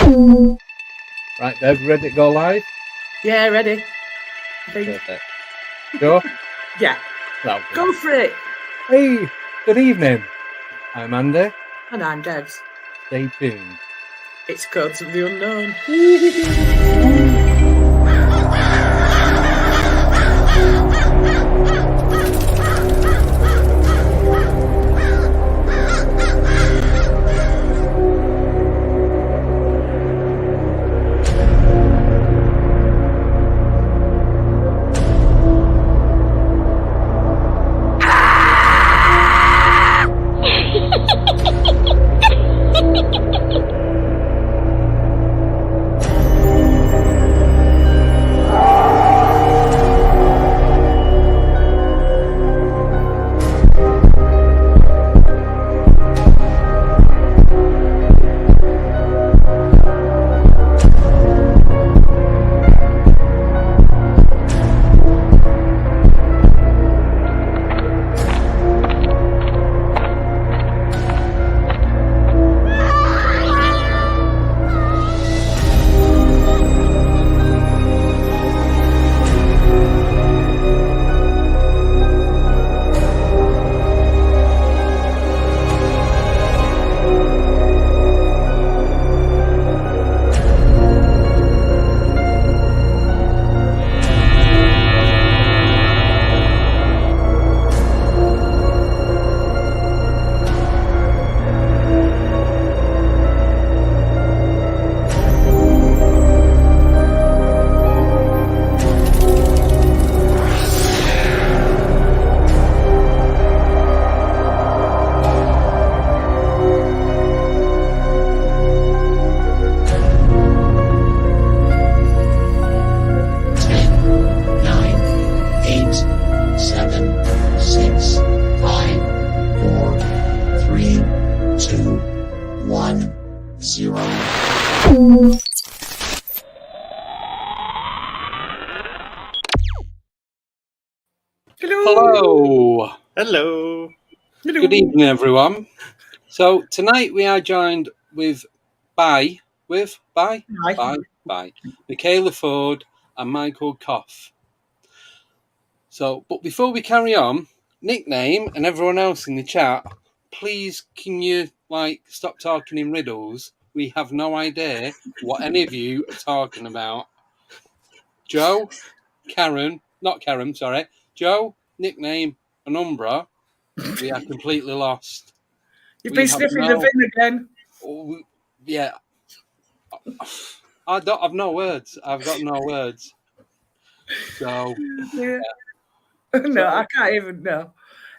Right, Deb, ready to go live? Yeah, ready. I think. Perfect. Sure? Yeah. Okay. Go for it. Hey, good evening. I'm Andy. And I'm Debs. Stay tuned. It's Codes of the Unknown. Hello. Hello. Good evening, everyone. So tonight we are joined by Michaela Ford and Michael Kopf. So, but before we carry on, nickname and everyone else in the chat, please can you stop talking in riddles? We have no idea what any of you are talking about. Joe, Joe, nickname, and Umbra. We are completely lost. You've been sniffing the vin again. Yeah. I've no words. I've got no words. So yeah. No, I can't even know.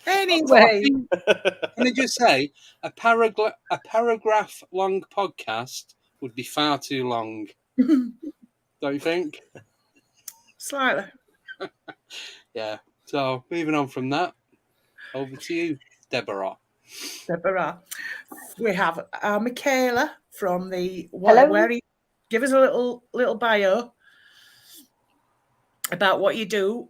Anyway, can I just say a paragraph long podcast would be far too long. Don't you think? Slightly. Yeah. So moving on from that, over to you, Deborah. We have Michaela from the Hello. Give us a little bio about what you do.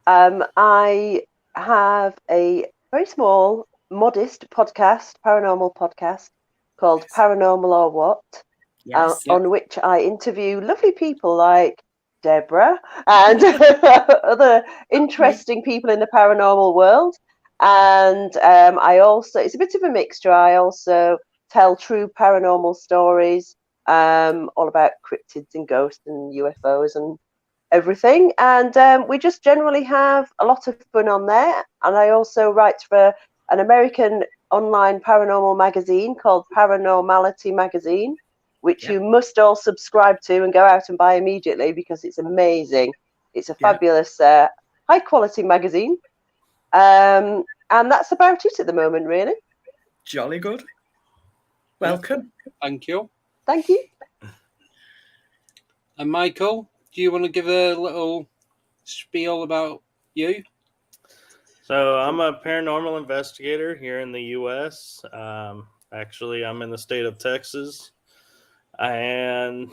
I have a very small, modest podcast, paranormal podcast called Paranormal Or What, on which I interview lovely people like Deborah and other interesting people in the paranormal world. And I also, it's a bit of a mixture. I also tell true paranormal stories, all about cryptids and ghosts and UFOs and everything. And we just generally have a lot of fun on there. And I also write for an American online paranormal magazine called Paranormality Magazine, which you must all subscribe to and go out and buy immediately because it's amazing. It's a fabulous, high quality magazine. And that's about it at the moment, really. Jolly good. Welcome. Thank you. Thank you. And Michael, do you want to give a little spiel about you? So I'm a paranormal investigator here in the U.S. Actually, I'm in the state of Texas. And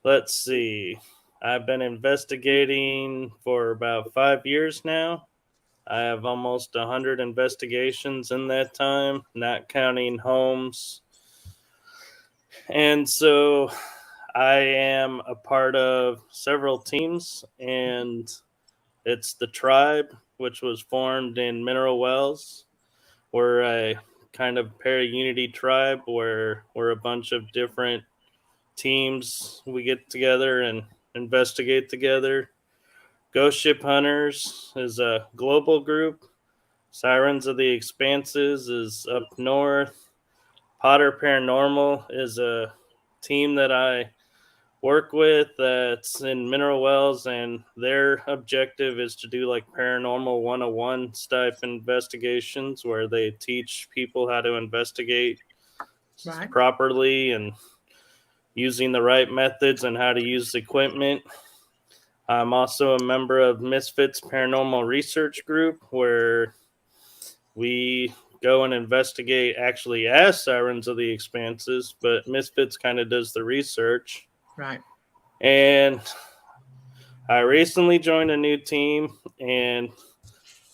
let's see. I've been investigating for about 5 years now. I have almost 100 investigations in that time, not counting homes And so I am a part of several teams, and it's the Tribe, which was formed in Mineral Wells. We're a kind of para-unity tribe where we're a bunch of different teams. We get together and investigate together. Ghost Ship Hunters is a global group. Sirens of the Expanses is up north. Potter Paranormal is a team that I work with that's in Mineral Wells, and their objective is to do like paranormal 101 type investigations where they teach people how to investigate properly and using the right methods and how to use equipment. I'm also a member of Misfits Paranormal Research Group, where we go and investigate actually as Sirens of the Expanses, but Misfits kind of does the research. Right. And I recently joined a new team, and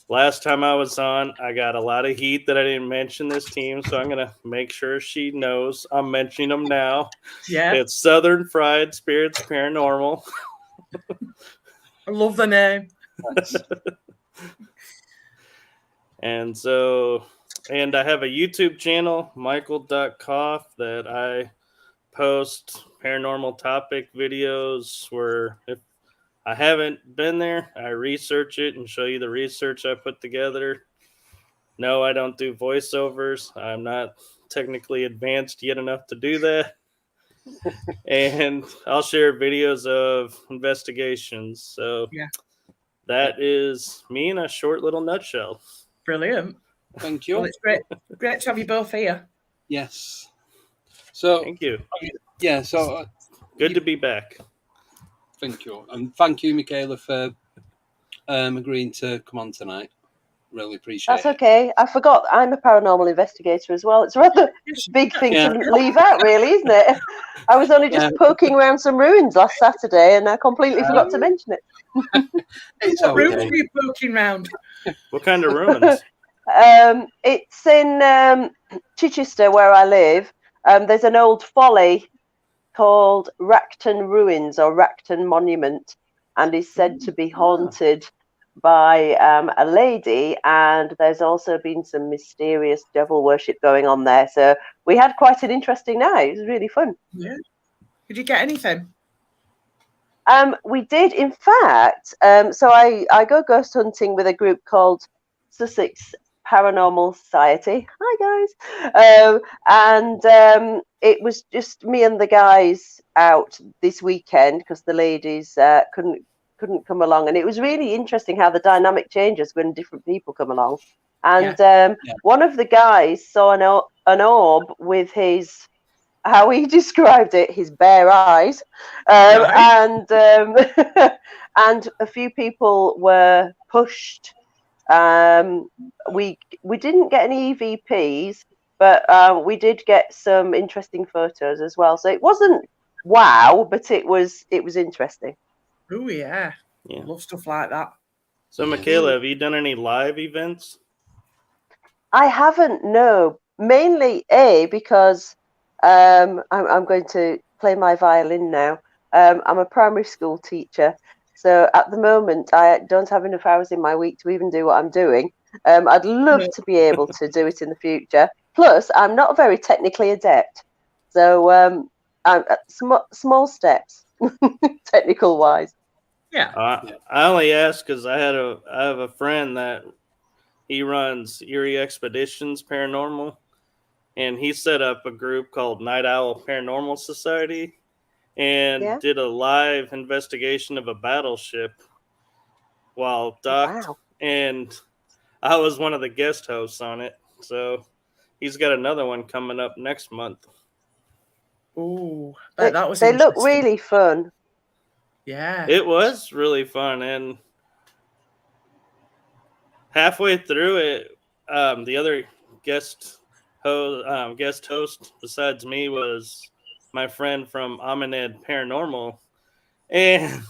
last time I was on, I got a lot of heat that I didn't mention this team, so I'm going to make sure she knows I'm mentioning them now. Yeah. It's Southern Fried Spirits Paranormal. I love the name. And I have a YouTube channel, Michael.Kopf, that I post paranormal topic videos where if I haven't been there, I research it and show you the research I put together. No, I don't do voiceovers. I'm not technically advanced yet enough to do that. And I'll share videos of investigations. So that is me in a short little nutshell. Brilliant. Thank you. Well, it's great to have you both here. Yes. So thank you. Yeah. So good to be back. Thank you, and thank you, Michaela, for agreeing to come on tonight. Really appreciate it. That's okay. I forgot I'm a paranormal investigator as well. It's a rather big thing to leave out, really, isn't it? I was only just poking around some ruins last Saturday, and I completely forgot to mention it. What ruins were you poking around? What kind of ruins? It's in Chichester, where I live. There's an old folly called Racton Ruins or Racton Monument, and is said to be haunted by a lady, and there's also been some mysterious devil worship going on there. So we had quite an interesting night. It was really fun. Yeah. Did you get anything? We did, in fact. So I go ghost hunting with a group called Sussex Paranormal Society. Hi guys. And it was just me and the guys out this weekend because the ladies couldn't come along, and it was really interesting how the dynamic changes when different people come along. And one of the guys saw an orb with his, how he described it, his bare eyes, and a few people were pushed. We didn't get any EVPs, but we did get some interesting photos as well. So it wasn't wow, but it was interesting. Oh yeah, love stuff like that. So Michaela, have you done any live events? I haven't, no. Mainly because I'm going to play my violin now. I'm a primary school teacher, so at the moment I don't have enough hours in my week to even do what I'm doing. I'd love to be able to do it in the future. Plus, I'm not very technically adept, so I'm small steps, technical wise. Yeah. I only ask because I have a friend that he runs Erie Expeditions Paranormal, and he set up a group called Night Owl Paranormal Society and did a live investigation of a battleship while docked. Wow. And I was one of the guest hosts on it. So he's got another one coming up next month. Oh, that was they look really fun. Yeah. It was really fun. And halfway through it, the other guest host besides me was my friend from Amaned Paranormal, and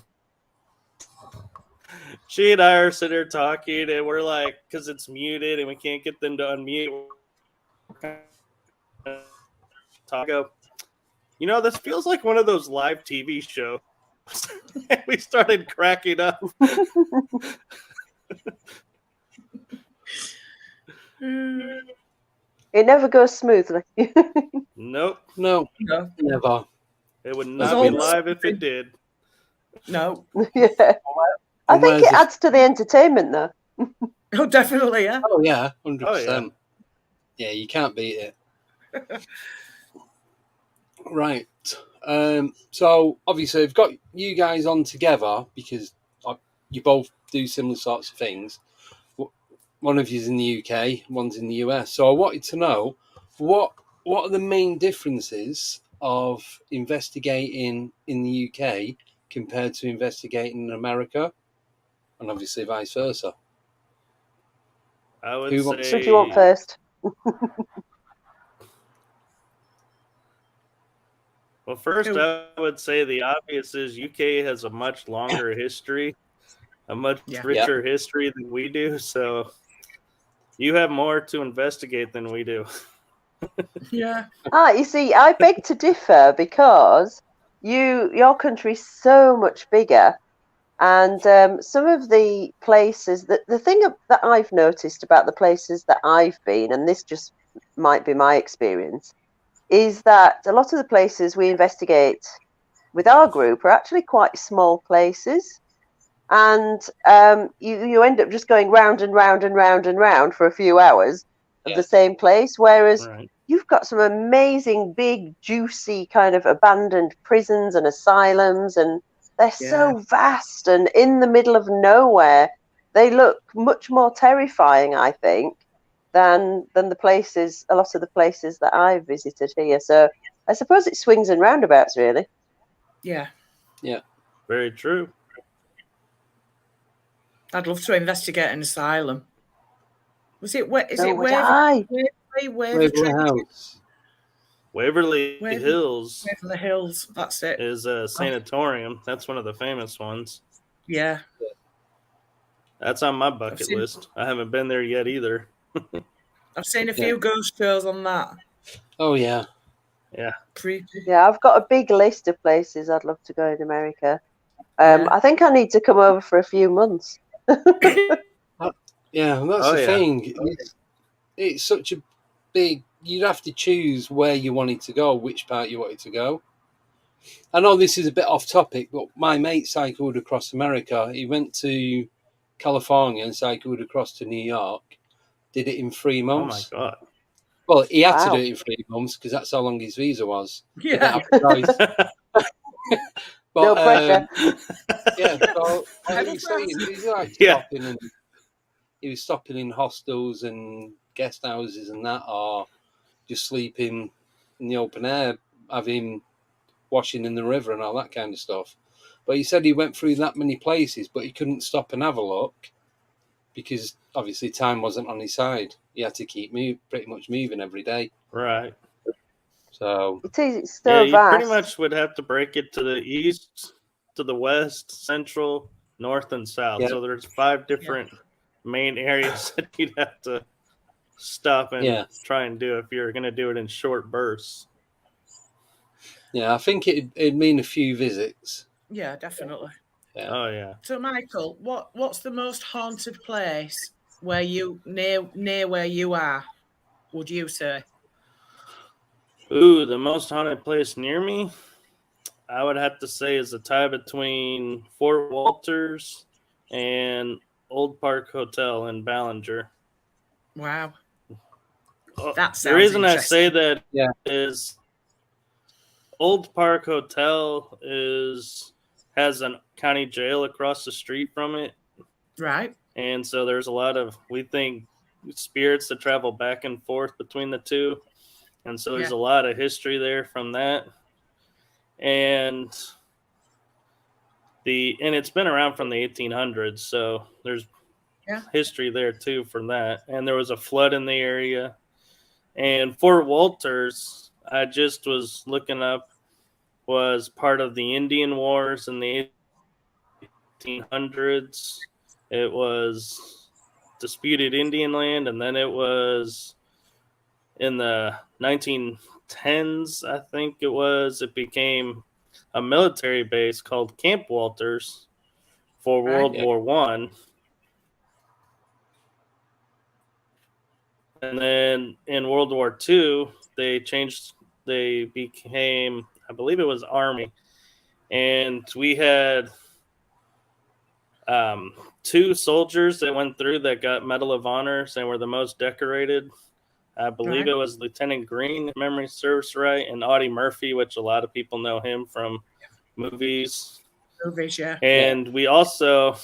she and I are sitting there talking, and we're like, because it's muted and we can't get them to unmute. You know, this feels like one of those live TV shows. We started cracking up. It never goes smoothly. Nope. No, No. never. It would There's not be always live if it did. No. Yeah. I think it adds to the entertainment, though. Oh, definitely, yeah. Oh yeah, 100%. Oh, yeah. Yeah, you can't beat it. Right. So obviously, I've got you guys on together because you both do similar sorts of things. One of you's in the UK, one's in the US. So I wanted to know what are the main differences of investigating in the UK compared to investigating in America, and obviously vice versa. I would Who say. wants- So if you want first. Well, first, I would say the obvious is UK has a much longer history, a much richer history than we do. So you have more to investigate than we do. Yeah. You see, I beg to differ because your country's so much bigger, and some of the places the thing that I've noticed about the places that I've been, and this just might be my experience, is that a lot of the places we investigate with our group are actually quite small places, and you end up just going round and round and round and round for a few hours of the same place, whereas you've got some amazing big juicy kind of abandoned prisons and asylums, and they're so vast and in the middle of nowhere. They look much more terrifying, I think, than the places, a lot of the places that I've visited here. So I suppose it swings and roundabouts, really. Yeah. Yeah. Very true. I'd love to investigate an asylum. Was it would I. Waverley House? Waverly Hills. Waverly Hills, that's it. Is a sanatorium. That's one of the famous ones. Yeah. That's on my bucket list. I haven't been there yet either. I've seen a few ghost shows on that. Oh yeah. Yeah. Creepy. Yeah, I've got a big list of places I'd love to go in America. I think I need to come over for a few months. Yeah, that's the thing. It's such a big. You'd have to choose where you wanted to go, which part you wanted to go. I know this is a bit off topic, but my mate cycled across America. He went to California and cycled across to New York. Did it in 3 months. Oh my god! Well, he had to do it in 3 months because that's how long his visa was. Yeah. But, no pressure. Yeah, so like you saying, he's like stopping and he was stopping in hostels and guest houses and that, or just sleeping in the open air, having washing in the river and all that kind of stuff. But he said he went through that many places, but he couldn't stop and have a look because obviously time wasn't on his side. He had to keep pretty much moving every day. Right. So it's so you vast. pretty much would have to break it to the east, to the west, central, north, and south. So there's 5 different main areas that you'd have to stop and try and do if you're going to do it in short bursts. Yeah, I think it'd mean a few visits. Yeah, definitely. Yeah. Oh yeah. So Michael, what's the most haunted place where you near where you are, would you say? Ooh, the most haunted place near me, I would have to say, is the tie between Fort Walters and Old Park Hotel in Ballinger. Wow. That sounds the reason I interesting. say that is Old Park Hotel has a county jail across the street from it. Right. And so there's a lot of, we think, spirits that travel back and forth between the two. And so there's a lot of history there from that. And it's been around from the 1800s, so there's history there too from that. And there was a flood in the area. And Fort Walters, I just was looking up, was part of the Indian Wars in the 1800s. It was disputed Indian land, and then it was in the 1910s 10s, I think it was, it became a military base called Camp Walters for World War One. And then in World War II, they became, I believe it was Army. And we had 2 soldiers that went through that got Medal of Honor and were the most decorated. I believe it was Lieutenant Green, if memory serves right, and Audie Murphy, which a lot of people know him from movies. And we also,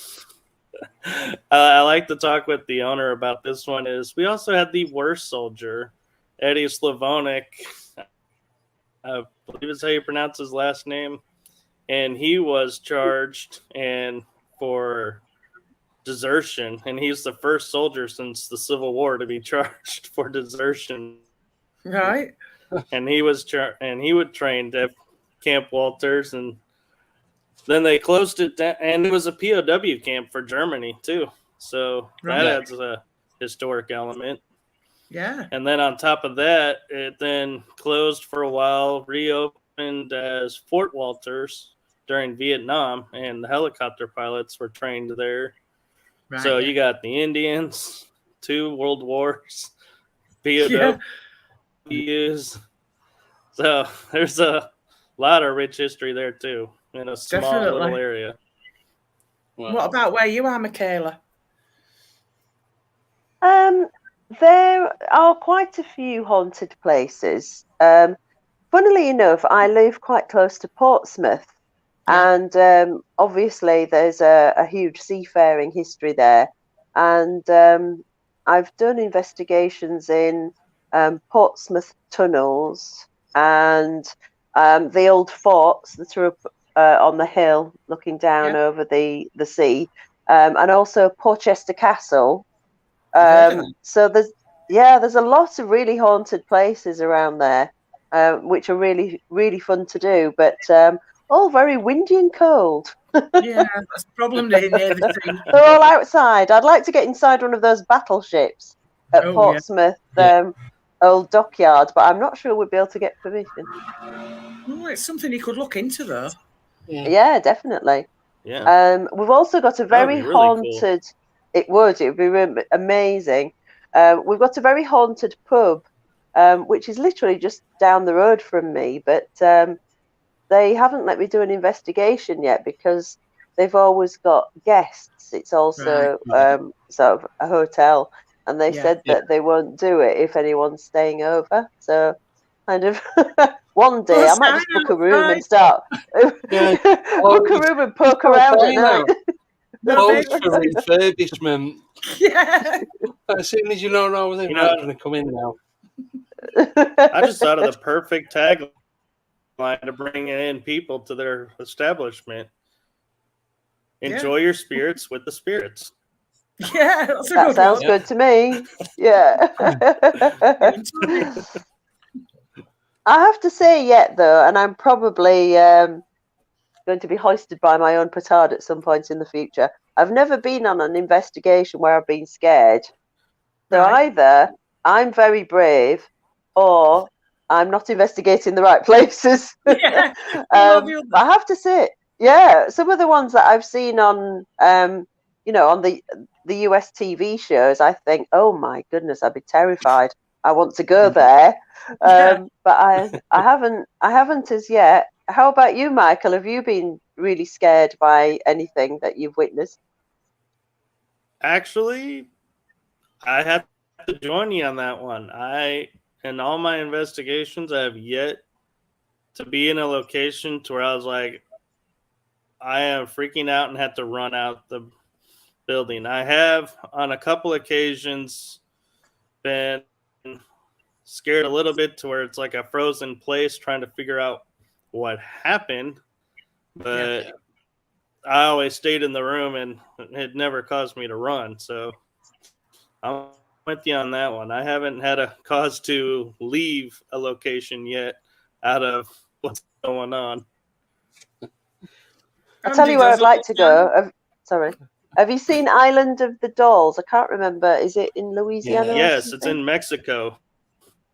I like to talk with the owner about this one, is we also had the worst soldier, Eddie Slavonik. I believe is how you pronounce his last name. And he was charged for desertion, and he's the first soldier since the Civil War to be charged for desertion. Right. And he was trained at Camp Walters, and then they closed it down, and it was a POW camp for Germany too. So that adds a historic element. Yeah. And then on top of that, it then closed for a while, reopened as Fort Walters during Vietnam, and the helicopter pilots were trained there. Right, so you got the Indians, 2 world wars, POWs. So there's a lot of rich history there too in a small little area. Wow. What about where you are, Michaela? There are quite a few haunted places. Funnily enough, I live quite close to Portsmouth. And obviously there's a huge seafaring history there. And I've done investigations in Portsmouth tunnels and the old forts that are up on the hill looking down over the sea, and also Porchester Castle. So there's a lot of really haunted places around there, which are really, really fun to do. But all very windy and cold. Yeah, that's the problem near the sea. They're all outside. I'd like to get inside one of those battleships at Portsmouth old dockyard, but I'm not sure we'd be able to get permission. Oh, it's something you could look into, though. Yeah, definitely. Yeah. We've also got a very really haunted. Cool. It would be amazing. We've got a very haunted pub, which is literally just down the road from me, but they haven't let me do an investigation yet because they've always got guests. It's also sort of a hotel, and they said that they won't do it if anyone's staying over. So kind of one day I might just book a room and start book a room and poke around at night. Closed for refurbishment. Yeah. As soon as you know I was going to come in now. I just thought of the perfect tagline to bring in people to their establishment. Enjoy your spirits with the spirits. Yeah, that sounds good to me. Yeah. I have to say yet though, and I'm probably going to be hoisted by my own petard at some point in the future. I've never been on an investigation where I've been scared. So either I'm very brave or I'm not investigating the right places. Yeah. I have to say, some of the ones that I've seen on, on the US TV shows, I think, oh my goodness, I'd be terrified. I want to go there. But I haven't as yet. How about you, Michael? Have you been really scared by anything that you've witnessed? Actually, I have to join you on that one. In all my investigations, I have yet to be in a location to where I was like, I am freaking out and had to run out the building. I have, on a couple occasions, been scared a little bit to where it's like a frozen place trying to figure out what happened, but I always stayed in the room and it never caused me to run. So I'm with you on that one. I haven't had a cause to leave a location yet out of what's going on. I'll tell you where I'd like to go. Have you seen Island of the Dolls? I can't remember. Is it in Louisiana? Yes, it's in Mexico.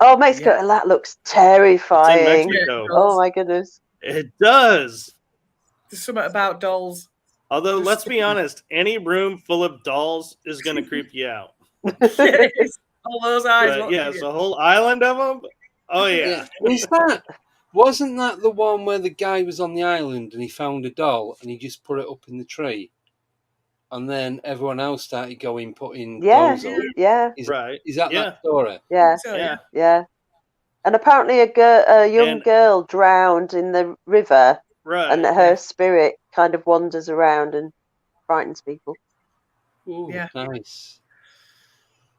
Oh, Mexico, that looks terrifying. It's in Mexico. Oh my goodness. It does. There's something about dolls. Although, let's be honest, any room full of dolls is going to creep you out. All those eyes. But yes, a whole island of them. Oh yeah. Wasn't that the one where the guy was on the island and he found a doll and he just put it up in the tree, and then everyone else started putting dolls up? Yeah. Is that story? Yeah. So, yeah. And apparently a young girl drowned in the river, and her spirit kind of wanders around and frightens people. Ooh, nice.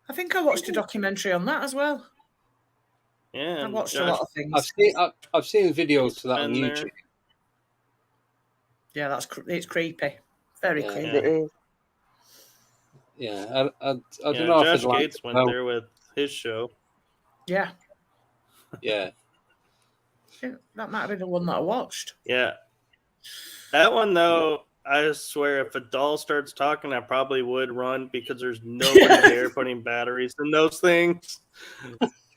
I think I watched a documentary on that as well. Yeah, I watched a lot of things. I've seen videos to that on YouTube. Yeah, it's creepy. Very creepy. It is. Yeah, I don't know Josh if I'd Gates went there with his show. Yeah. Yeah. That might have been the one that I watched. Yeah. That one, though, I swear, if a doll starts talking, I probably would run because there's nobody there putting batteries in those things.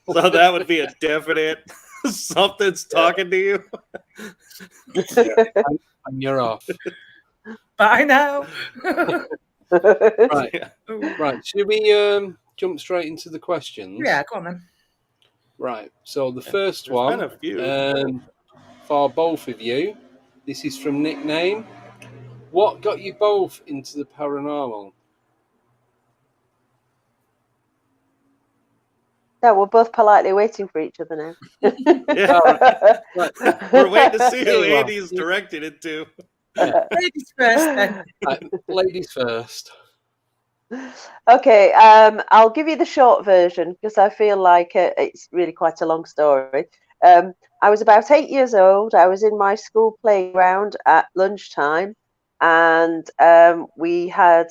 So that would be a definite something's talking to you. And you're off. Bye now. Right. Should we jump straight into the questions? Yeah, go on then. Right. So the first one, a few. For both of you, this is from Nickname. What got you both into the paranormal? Yeah, we're both politely waiting for each other now. We're waiting to see who Andy's directed it to. Ladies first, then. Ladies first. Okay, I'll give you the short version because I feel like it's really quite a long story. I was about 8 years old. I was in my school playground at lunchtime, and we had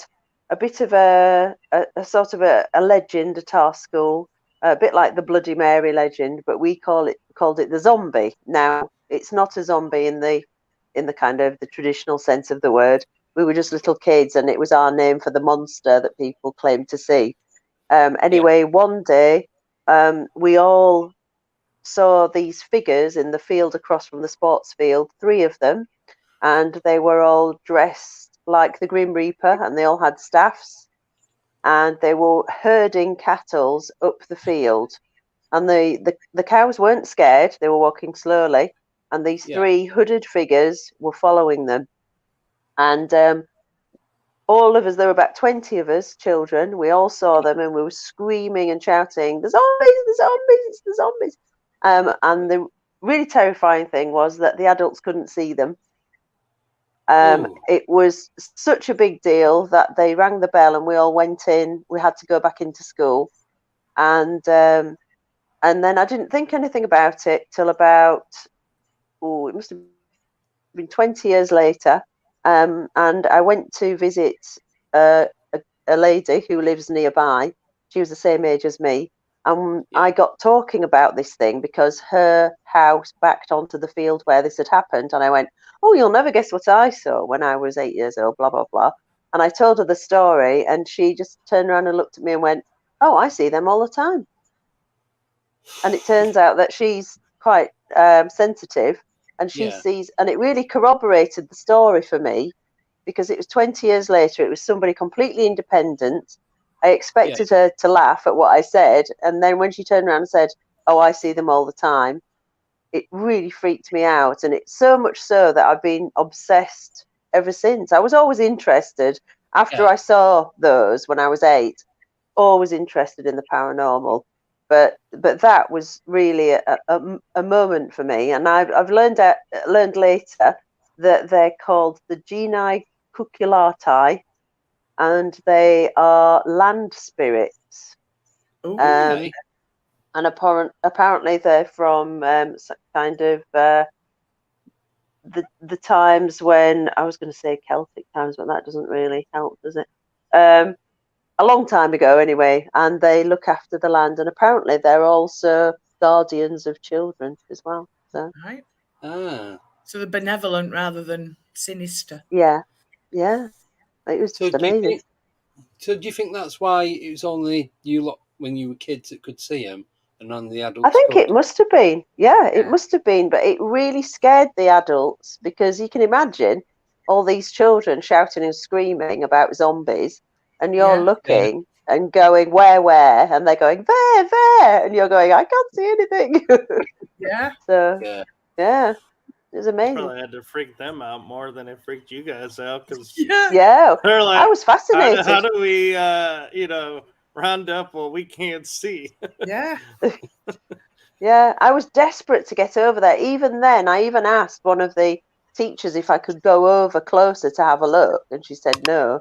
a bit of a sort of a legend at our school, a bit like the Bloody Mary legend, but we called it the zombie. Now, it's not a zombie in the kind of the traditional sense of the word. We were just little kids, and it was our name for the monster that people claimed to see. Anyway, one day we all saw these figures in the field across from the sports field, 3 of them, and they were all dressed like the Grim Reaper, and they all had staffs, and they were herding cattle up the field. And the cows weren't scared; they were walking slowly, and these 3 hooded figures were following them. And all of us, there were about 20 of us children, we all saw them, and we were screaming and shouting, "The zombies, the zombies, it's the zombies." And the really terrifying thing was that the adults couldn't see them. It was such a big deal that they rang the bell and we all went in. We had to go back into school. And then I didn't think anything about it till about, it must have been 20 years later. And I went to visit a lady who lives nearby. She was the same age as me. And I got talking about this thing because her house backed onto the field where this had happened. And I went, "Oh, you'll never guess what I saw when I was 8 years old, blah, blah, blah." And I told her the story, and she just turned around and looked at me and went, "Oh, I see them all the time." And it turns out that she's quite sensitive, and she sees, and it really corroborated the story for me, because it was 20 years later. It was somebody completely independent. I expected her to laugh at what I said, and then when she turned around and said, "Oh, I see them all the time," it really freaked me out. And it's so much so that I've been obsessed ever since. I was always interested after I saw those when I was 8, always interested in the paranormal. But that was really a moment for me. And I've learned later that they're called the Genii Cuculatti, and they are land spirits. And apparently they're from kind of the times when, I was going to say Celtic times, but that doesn't really help, does it? A long time ago anyway, and they look after the land, and apparently they're also guardians of children as well. So so they're benevolent rather than sinister. Yeah, it was just amazing. So do you think that's why it was only you lot when you were kids that could see them, and on the adults. I think it must have been. Yeah, it must have been. But it really scared the adults because you can imagine all these children shouting and screaming about zombies, and you're looking and going, where? And they're going, there. And you're going, I can't see anything. Yeah. So, yeah, it was amazing. Probably had to freak them out more than it freaked you guys out because yeah, they're like, I was fascinated. How do we, round up what we can't see? Yeah. Yeah, I was desperate to get over there. Even then, I even asked one of the teachers if I could go over closer to have a look, and she said no.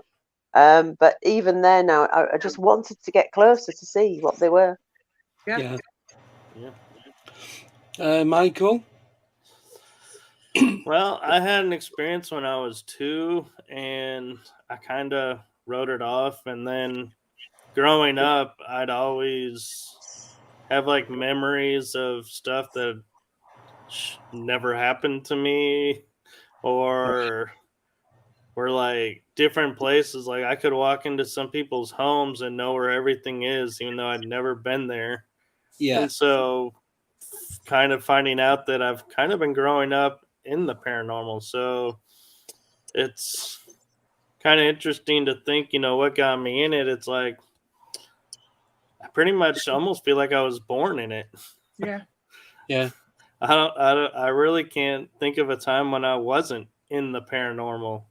But even then, I just wanted to get closer to see what they were. Yeah. Michael? Well, I had an experience when I was 2, and I kind of wrote it off. And then growing up, I'd always have like memories of stuff that never happened to me, or were like different places. Like I could walk into some people's homes and know where everything is, even though I'd never been there. Yeah. And so kind of finding out that I've kind of been growing up in the paranormal. So it's kind of interesting to think, what got me in it. It's like, I pretty much almost feel like I was born in it. Yeah. Yeah. I really can't think of a time when I wasn't in the paranormal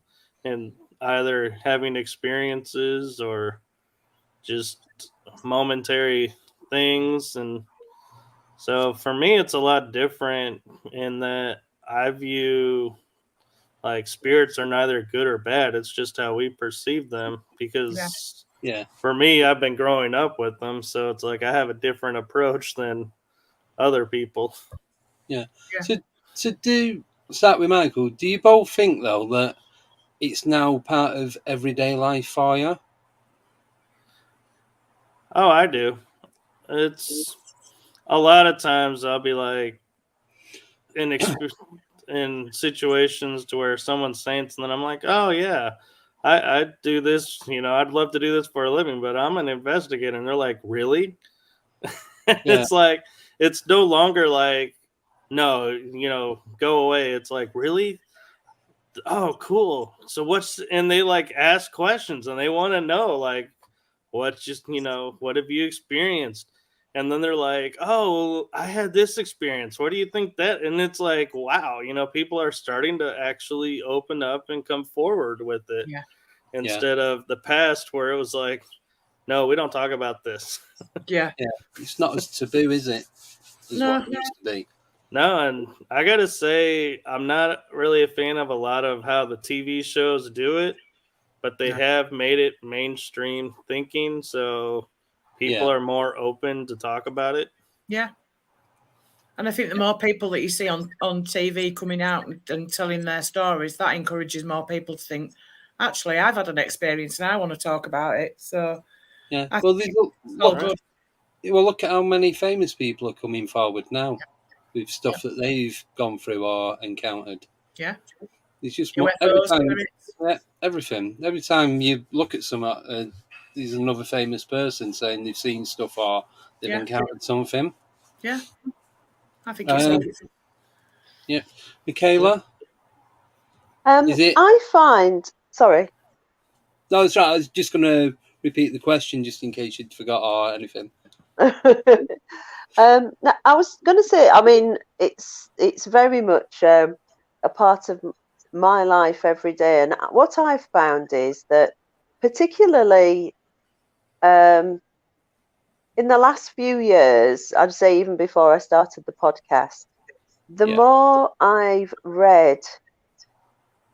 and either having experiences or just momentary things. And so for me, it's a lot different in that I view like spirits are neither good or bad. It's just how we perceive them because for me, I've been growing up with them. So it's like I have a different approach than other people. Yeah. So do start with Michael. Do you both think though that it's now part of everyday life for you? Oh, I do. It's a lot of times I'll be like in situations to where someone's saying something, I'm like, oh yeah, I do this. I'd love to do this for a living, but I'm an investigator. And they're like, really? It's like it's no longer like, no, go away. It's like, really? Oh, cool. So and they like ask questions and they want to know like, what have you experienced? And then they're like, oh, I had this experience. What do you think that? And it's like, wow, people are starting to actually open up and come forward with it instead of the past where it was like, no, we don't talk about this. Yeah. It's not as taboo, is it? No. What it used to be. No, and I gotta say, I'm not really a fan of a lot of how the TV shows do it, but they have made it mainstream thinking, so people are more open to talk about it. Yeah. And I think the more people that you see on TV coming out and telling their stories, that encourages more people to think, actually, I've had an experience and I want to talk about it. So, yeah. Look at how many famous people are coming forward now with stuff that they've gone through or encountered. Yeah. It's just everything. Every time you look at someone, there's another famous person saying they've seen stuff or they've encountered something. Yeah. I think it's yeah. Michaela? Is it? I find... Sorry. No, that's right. I was just going to repeat the question just in case you'd forgot or anything. I was going to say, I mean, it's very much a part of my life every day. And what I've found is that particularly in the last few years, I'd say even before I started the podcast, the more I've read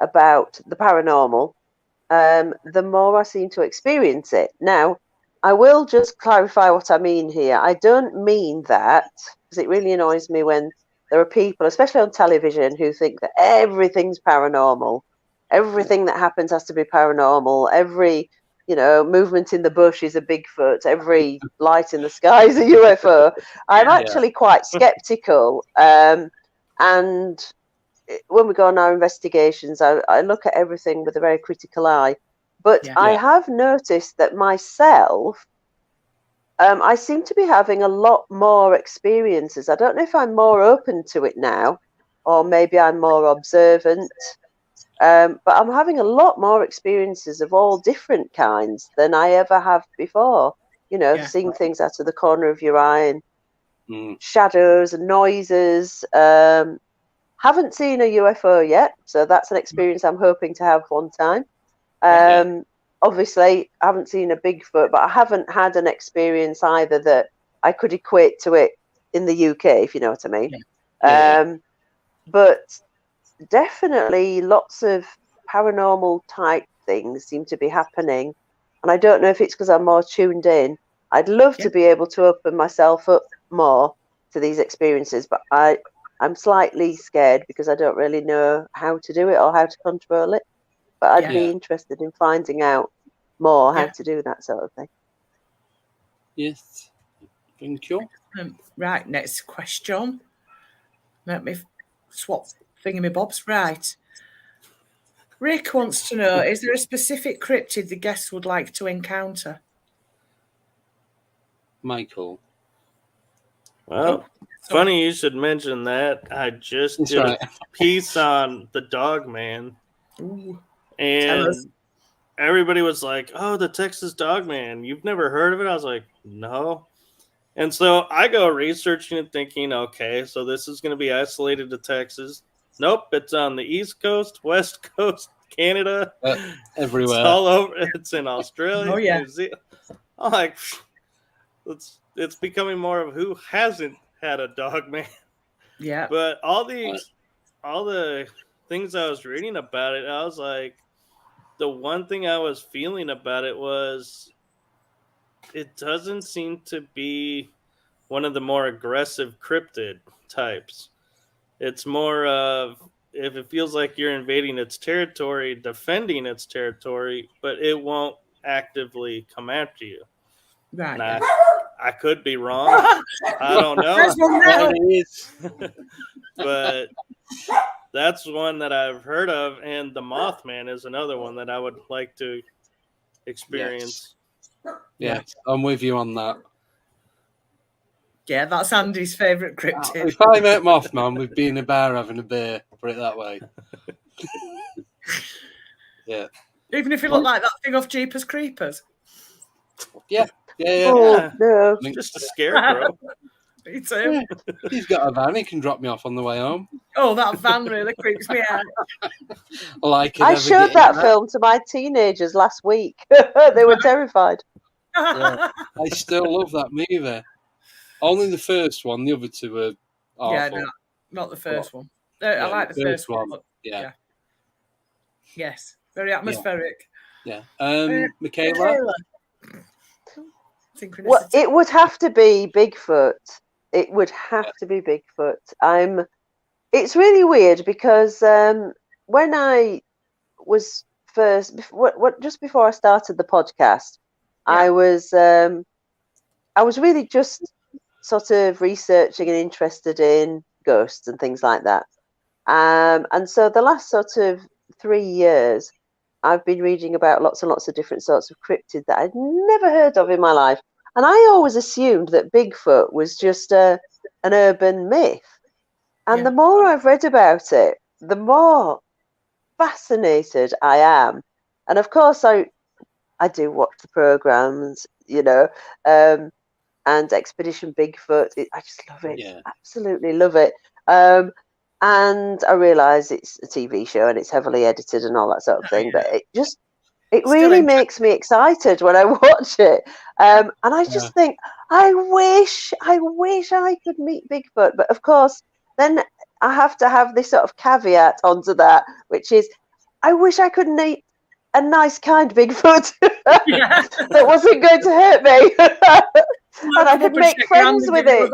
about the paranormal, the more I seem to experience it. Now, I will just clarify what I mean here. I don't mean that, because it really annoys me when there are people, especially on television, who think that everything's paranormal. Everything that happens has to be paranormal. Every, movement in the bush is a Bigfoot. Every light in the sky is a UFO. I'm actually quite skeptical. And when we go on our investigations, I look at everything with a very critical eye. But I have noticed that myself, I seem to be having a lot more experiences. I don't know if I'm more open to it now, or maybe I'm more observant. But I'm having a lot more experiences of all different kinds than I ever have before. Seeing things out of the corner of your eye and shadows and noises. Haven't seen a UFO yet, so that's an experience I'm hoping to have one time. Obviously, I haven't seen a Bigfoot, but I haven't had an experience either that I could equate to it in the UK, if you know what I mean. But definitely lots of paranormal type things seem to be happening. And I don't know if it's because I'm more tuned in. I'd love to be able to open myself up more to these experiences, but I'm slightly scared because I don't really know how to do it or how to control it. But I'd be interested in finding out more how to do that sort of thing. Yes. Thank you. Right, next question. Let me swap thingamybobs. Right. Rick wants to know, is there a specific cryptid the guests would like to encounter? Michael. Well, funny you should mention that. I just did a piece on the Dog Man. Ooh. And everybody was like, oh, the Texas Dog Man. You've never heard of it? I was like, no. And so I go researching and thinking, okay, so this is going to be isolated to Texas. Nope, it's on the East Coast, West Coast, Canada. Everywhere. It's all over. It's in Australia, New Zealand. I'm like, it's becoming more of who hasn't had a Dog Man. Yeah. But all the things I was reading about it, I was like, the one thing I was feeling about it was it doesn't seem to be one of the more aggressive cryptid types. It's more of, if it feels like you're invading its territory, defending its territory, but it won't actively come after you. Right. And I could be wrong. I don't know. But that's one that I've heard of, and the Mothman is another one that I would like to experience. Yes, I'm with you on that. Yeah, that's Andy's favourite cryptid. If I met Mothman, we'd be in a bar having a beer, put it that way. Yeah. Even if he looked like that thing off Jeepers Creepers. Yeah. Oh, no. Just a scarecrow. Me too. Yeah. He's got a van, he can drop me off on the way home. Oh, that van really creeps me out. I showed that film to my teenagers last week. They were terrified. Yeah. I still love that movie. Only the first one, the other two were awful. Yeah, not the first one. I like the first one. But yeah. Yes, very atmospheric. Yeah. Michaela? Well, it would have to be Bigfoot. It would have to be Bigfoot. It's really weird because when I was just before I started the podcast, I was really just sort of researching and interested in ghosts and things like that. And so the last sort of 3 years, I've been reading about lots and lots of different sorts of cryptid that I'd never heard of in my life. And I always assumed that Bigfoot was just an urban myth. And the more I've read about it, the more fascinated I am. And of course, I do watch the programs, and Expedition Bigfoot. I just love it. Yeah. Absolutely love it. And I realise it's a TV show and it's heavily edited and all that sort of thing, but it really makes me excited when I watch it. And I just think, I wish I could meet Bigfoot. But of course, then I have to have this sort of caveat onto that, which is, I wish I could meet a nice, kind Bigfoot that wasn't going to hurt me. And I could make friends with it.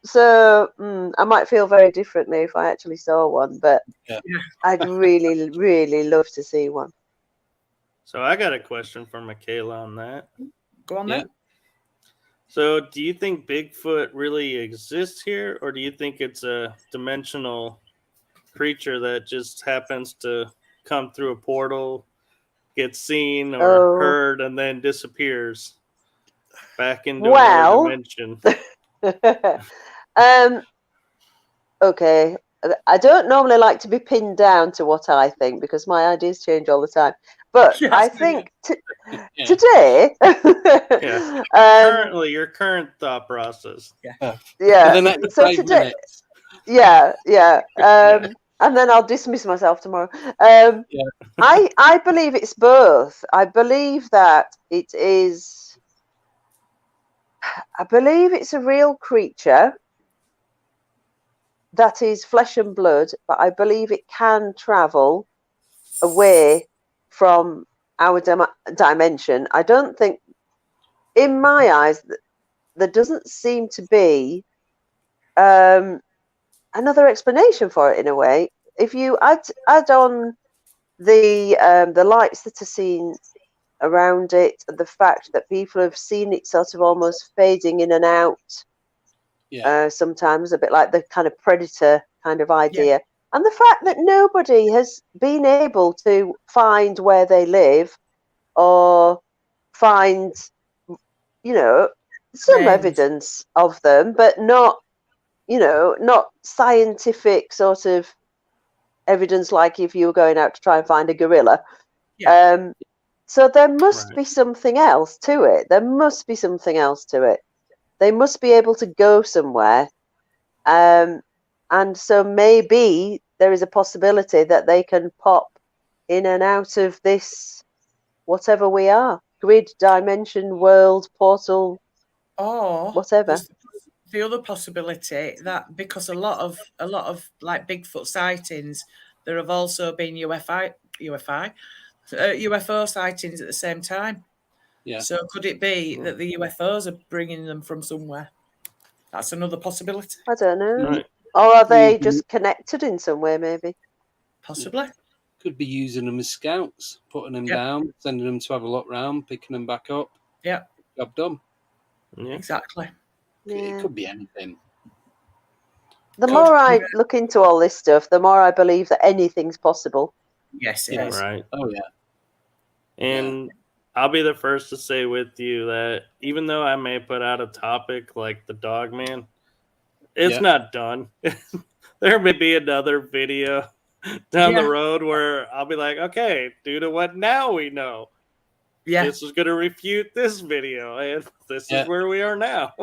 So I might feel very differently if I actually saw one, but I'd really, really love to see one. So I got a question for Michaela on that. Go on then. So do you think Bigfoot really exists here, or do you think it's a dimensional creature that just happens to come through a portal gets seen or heard and then disappears back into another dimension. Okay. I don't normally like to be pinned down to what I think because my ideas change all the time. But Yes, I think today, currently your current thought process. Yeah. For the next So 5 today, minutes. yeah. And then I'll dismiss myself tomorrow. I believe it's both. I believe that it is. I believe it's a real creature that is flesh and blood, but I believe it can travel away from our dimension. I don't think, in my eyes, there doesn't seem to be another explanation for it in a way. If you add on the lights that are seen around it, the fact that people have seen it sort of almost fading in and out, sometimes a bit like the kind of predator kind of idea, and the fact that nobody has been able to find where they live or find, some evidence of them, but not scientific sort of evidence like if you were going out to try and find a gorilla. So there must be something else to it. They must be able to go somewhere. And so maybe there is a possibility that they can pop in and out of this, whatever we are, grid, dimension, world, portal, whatever. The other possibility that because a lot of like Bigfoot sightings, there have also been UFO sightings at the same time. Yeah. So could it be that the UFOs are bringing them from somewhere? That's another possibility. I don't know. Right. Or are they just connected in some way, maybe? Possibly. Could be using them as scouts, putting them down, sending them to have a look round, picking them back up. Yeah. Job done. Yeah. Exactly. It could be anything. The more I look into all this stuff, the more I believe that anything's possible. Yes, it is. Right. Oh, yeah. And I'll be the first to say with you that even though I may put out a topic like the dog man, it's not done. There may be another video down the road where I'll be like, okay, due to what now we know, this is going to refute this video, and this is where we are now.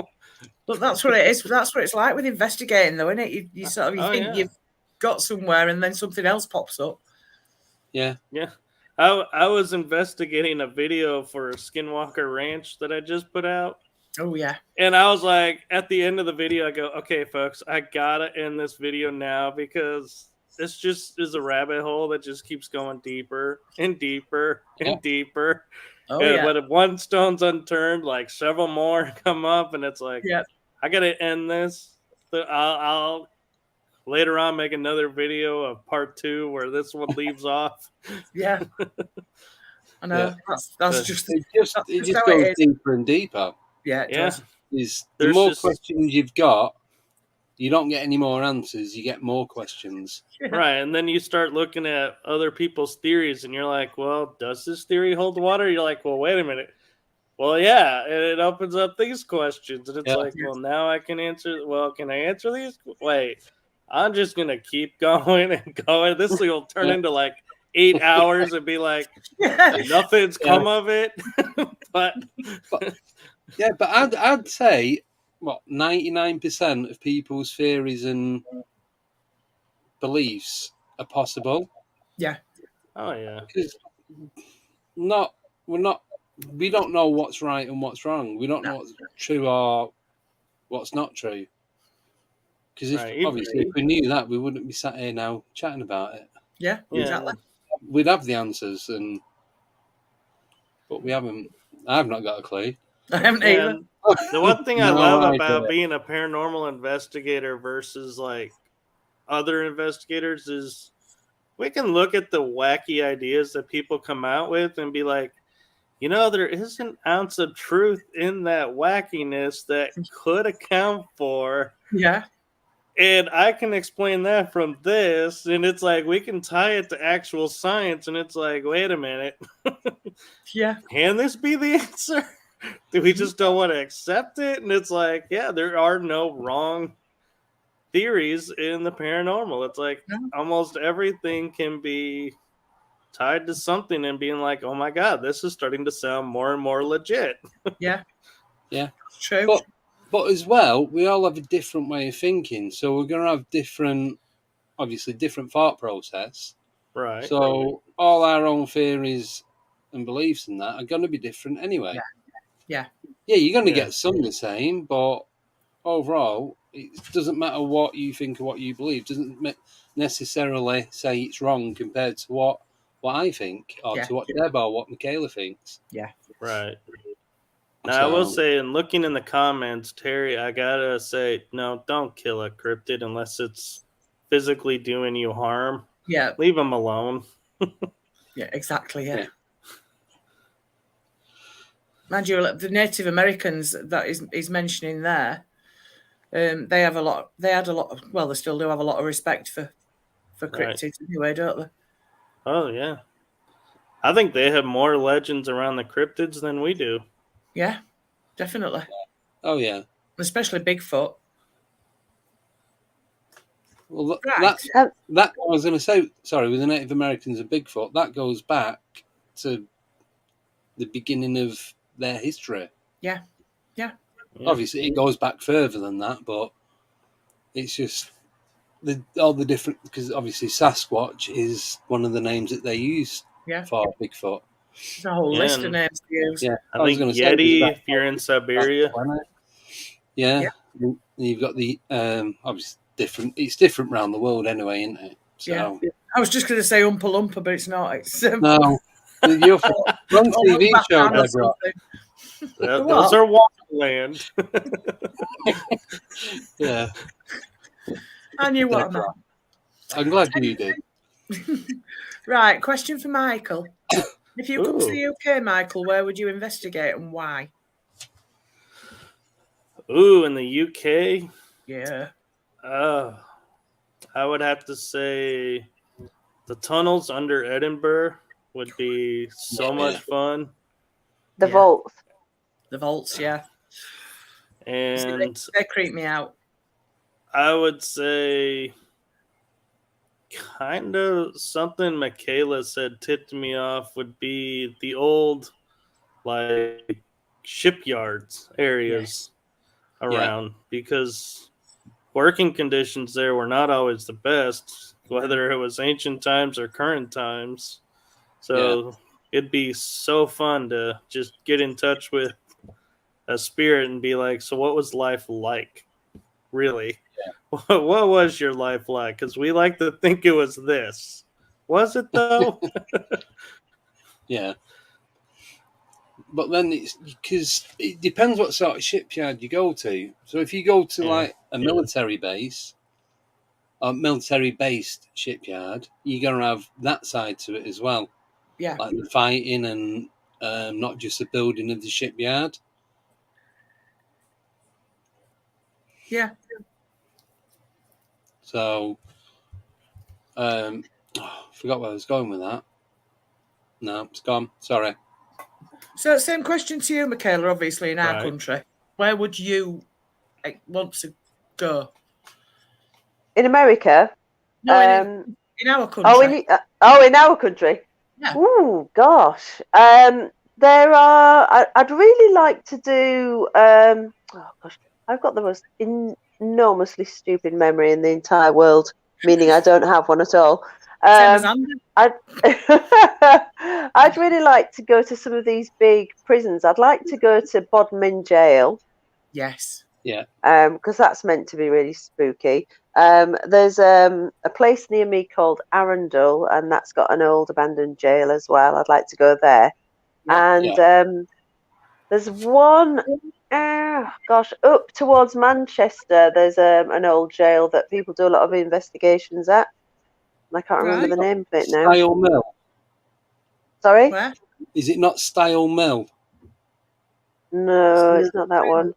But that's what it is. That's what it's like with investigating, though, isn't it? You sort of think you've got somewhere, and then something else pops up. Yeah. Yeah. I was investigating a video for Skinwalker Ranch that I just put out. Oh, yeah. And I was like, at the end of the video, I go, okay, folks, I gotta end this video now because this just is a rabbit hole that just keeps going deeper and deeper and deeper. Oh, But if one stone's unturned, like several more come up, and it's like, I gotta end this. I'll later on make another video of part 2 where this one leaves off. Yeah. I know. That's just it just goes deeper and deeper. Yeah, it does. The more questions you've got, you don't get any more answers. You get more questions. Right, and then you start looking at other people's theories, and you're like, well, does this theory hold water? You're like, well, wait a minute. Well, yeah, and it opens up these questions, and it's like, well, now I can answer. Well, can I answer these? Wait, I'm just going to keep going and going. This will turn into like 8 hours and be like, nothing's come of it. but I'd say, 99% of people's theories and beliefs are possible. Yeah. Oh, yeah. Because we don't know what's right and what's wrong. We don't know what's true or what's not true. Because obviously, if we knew that, we wouldn't be sat here now chatting about it. Yeah, exactly. We'd have the answers, but we haven't. I've not got a clue. I haven't either. The one thing I love about being a paranormal investigator versus like other investigators is we can look at the wacky ideas that people come out with and be like, there is an ounce of truth in that wackiness that could account for And I can explain that from this, and it's like we can tie it to actual science, and it's like, wait a minute. Yeah. Can this be the answer? Do we just don't want to accept it? And it's like, yeah, there are no wrong theories in the paranormal. It's like almost everything can be tied to something and being like, oh my God, this is starting to sound more and more legit. Yeah. Yeah. True. But as well, we all have a different way of thinking. So we're going to have different thought process. Right. So all our own theories and beliefs and that are going to be different anyway. Yeah. Yeah, you're going to get some the same, but overall, it doesn't matter what you think or what you believe. It doesn't necessarily say it's wrong compared to what I think or to what Deb or what Michaela thinks. Yeah. Right. Now, I will say, in looking in the comments, Terry, I gotta say, no, don't kill a cryptid unless it's physically doing you harm. Yeah. Leave them alone. Yeah, exactly. Yeah. Mind you, the Native Americans that is mentioning there, they had a lot of, well, they still do have a lot of respect for cryptids anyway, don't they? Oh, yeah. I think they have more legends around the cryptids than we do. Yeah, definitely. Oh, yeah. Especially Bigfoot. Well, that I was going to say, sorry, with the Native Americans and Bigfoot, that goes back to the beginning of their history. Yeah. Obviously, it goes back further than that, but it's just all the different, because obviously Sasquatch is one of the names that they use for Bigfoot. There's a whole list of names to use. Yeah, I think Yeti, if you're in Siberia. Yeah. You've got the obviously different. It's different around the world anyway, isn't it? So, I was just going to say Oompa Loompa, but it's not. It's no, you're wrong TV show, Deborah. Those are Wonderland. Yeah. I knew what I meant. I'm glad you did. Right, question for Michael. If you come to the UK, Michael, where would you investigate and why? Ooh, in the UK? Yeah. I would have to say the tunnels under Edinburgh would be so much fun. The vaults. The vaults, yeah. And they creep me out. I would say kind of something Michaela said tipped me off would be the old like shipyards areas around because working conditions there were not always the best, whether it was ancient times or current times. So it'd be so fun to just get in touch with a spirit and be like, so what was life like? Really? What was your life like? Because we like to think it was this. Was it though? Yeah. But then it's because it depends what sort of shipyard you go to. So if you go to like a military base, a military-based shipyard, you're going to have that side to it as well. Yeah. Like the fighting and not just the building of the shipyard. Yeah. So, I forgot where I was going with that. No, it's gone. Sorry. So, same question to you, Michaela, obviously, in our country. Where would you want to go? In America? No, in our country. In our country? Yeah. Ooh, gosh. There are... I'd really like to do... oh, gosh. I've got the most enormously stupid memory in the entire world, meaning I don't have one at all. I'd really like to go to some of these big prisons. I'd like to go to Bodmin Jail. Yes. Yeah. Because that's meant to be really spooky. There's a place near me called Arundel, and that's got an old abandoned jail as well. I'd like to go there. And there's one... up towards Manchester, there's an old jail that people do a lot of investigations at. I can't remember the name of it now. Style Mill. Sorry? Where? Is it not Style Mill? No, it's not that one.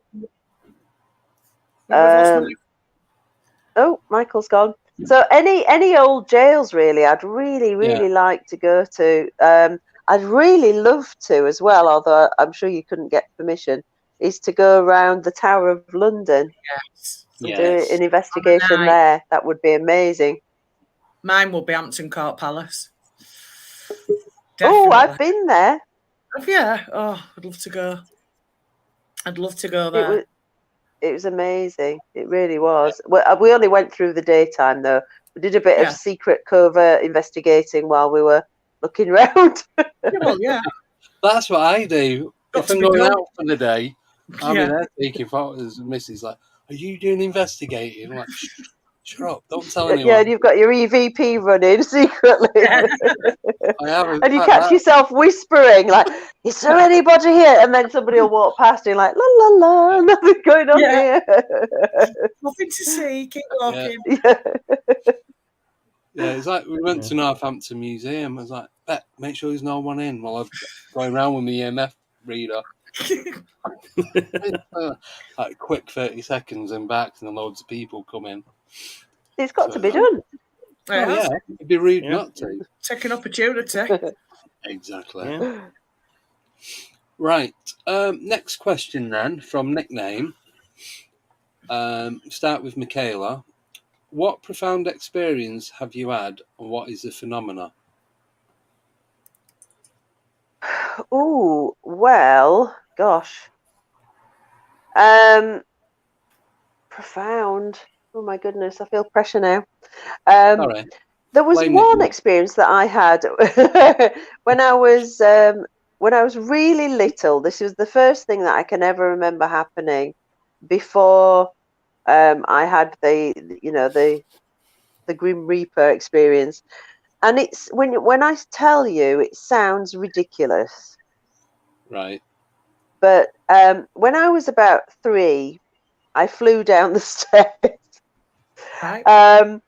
Oh, Michael's gone. So any old jails, really, I'd really like to go to. I'd really love to as well, although I'm sure you couldn't get permission, is to go around the Tower of London and do an investigation there. That would be amazing. Mine will be Hampton Court Palace. Definitely. Oh, I've been there. Yeah. Oh, I'd love to go. I'd love to go there. It was amazing. It really was. We only went through the daytime, though. We did a bit of secret covert investigating while we were looking around. Well, yeah. That's what I do. If I'm going out for the day, I'll be there taking photos. And Missy's like, "Are you doing investigating?" I'm like, "Shut up! Don't tell anyone." Yeah, and you've got your EVP running secretly. I haven't. And you catch yourself whispering, like, "Is there anybody here?" And then somebody will walk past you, like, "La la la, nothing going on here." Nothing to see. Keep walking. Yeah, it's like we went to Northampton Museum. I was like, make sure there's no one in while I'm going around with my EMF reader. Like quick 30 seconds and back, and then loads of people come in. It's got to be done. Oh, yeah, it'd be rude not to. Take an opportunity. Exactly. Yeah. Right. Next question then from Nickname. Start with Michaela. What profound experience have you had, and what is the phenomena? Oh, well, gosh. Profound. Oh my goodness, I feel pressure now. Sorry. There was one experience that I had when I was really little. This was the first thing that I can ever remember happening before I had the Grim Reaper experience. And it's when I tell you, it sounds ridiculous. Right. But when I was about 3, I flew down the stairs. Right.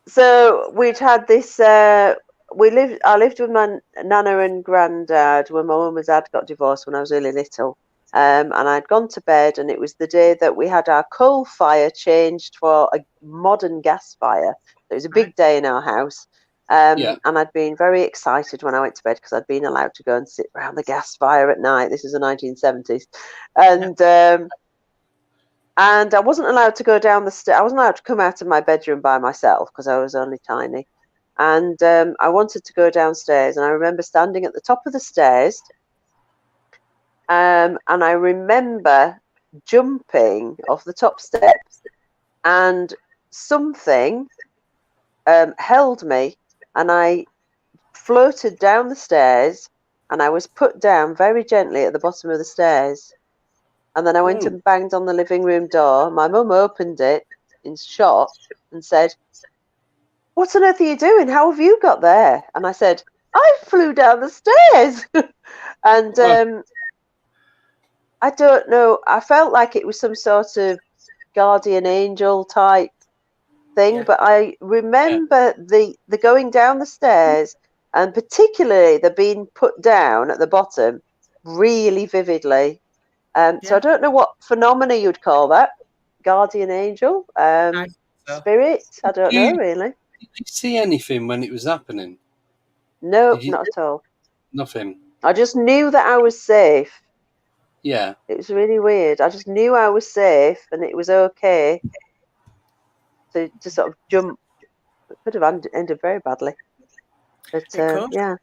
So we'd had this. I lived with my nana and granddad when my mum and dad got divorced when I was really little. And I'd gone to bed, and it was the day that we had our coal fire changed for a modern gas fire. It was a big day in our house. And I'd been very excited when I went to bed because I'd been allowed to go and sit around the gas fire at night. This is the 1970s. And I wasn't allowed to go down the stairs. I wasn't allowed to come out of my bedroom by myself because I was only tiny. And I wanted to go downstairs. And I remember standing at the top of the stairs. And I remember jumping off the top steps. And something held me. And I floated down the stairs. And I was put down very gently at the bottom of the stairs. And then I went and banged on the living room door. My mum opened it in shock and said, "What on earth are you doing? How have you got there?" And I said, "I flew down the stairs." And I don't know. I felt like it was some sort of guardian angel type thing. But I remember the going down the stairs, and particularly the being put down at the bottom really vividly. So I don't know what phenomena you'd call that. Guardian angel, spirit. I don't know really. Did you see anything when it was happening? No, not at all. Nothing. I just knew that I was safe. Yeah. It was really weird. I just knew I was safe and it was okay to sort of jump. It could have ended very badly. But yeah.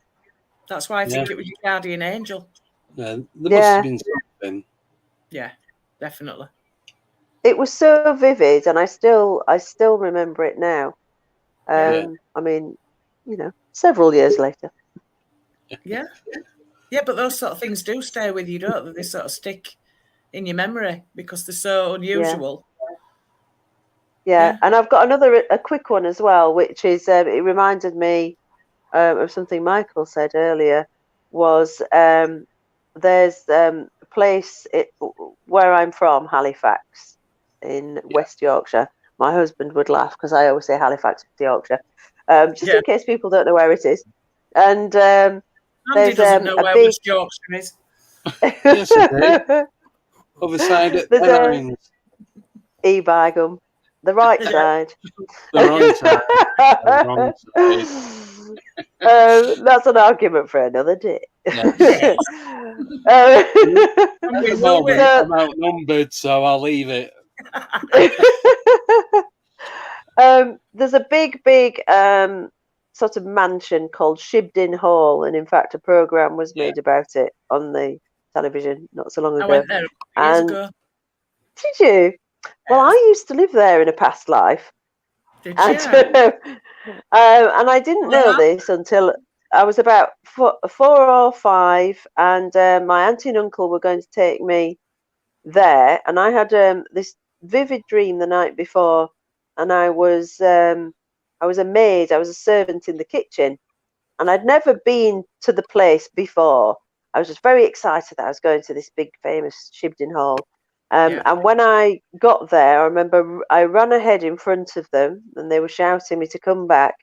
That's why I think it was your guardian angel. Yeah, there must have been something. Yeah, definitely. It was so vivid, and I still remember it now. I mean, several years later. Yeah, but those sort of things do stay with you, don't they? They sort of stick in your memory because they're so unusual. Yeah. And I've got a quick one as well, which is it reminded me of something Michael said earlier. Was there's a place where I'm from, Halifax, in West Yorkshire. My husband would laugh because I always say Halifax, Yorkshire, just in case people don't know where it is. And Andy doesn't know where West Yorkshire is. Yes, I do. Other side at Pennines. Ebargham. The right side. The wrong side. The wrong side. That's an argument for another day. Yeah. At the moment, I'm outnumbered, so I'll leave it. There's a big sort of mansion called Shibden Hall, and in fact, a program was made about it on the television not so long ago. I went there years ago. Did you? Well, I used to live there in a past life. Did and, you? And I didn't know this until I was about 4 or 5, and my auntie and uncle were going to take me there, and I had this vivid dream the night before, and I was a maid, I was a servant in the kitchen, and I'd never been to the place before. I was just very excited that I was going to this big famous Shibden Hall. And when I got there, I remember I ran ahead in front of them, and they were shouting me to come back.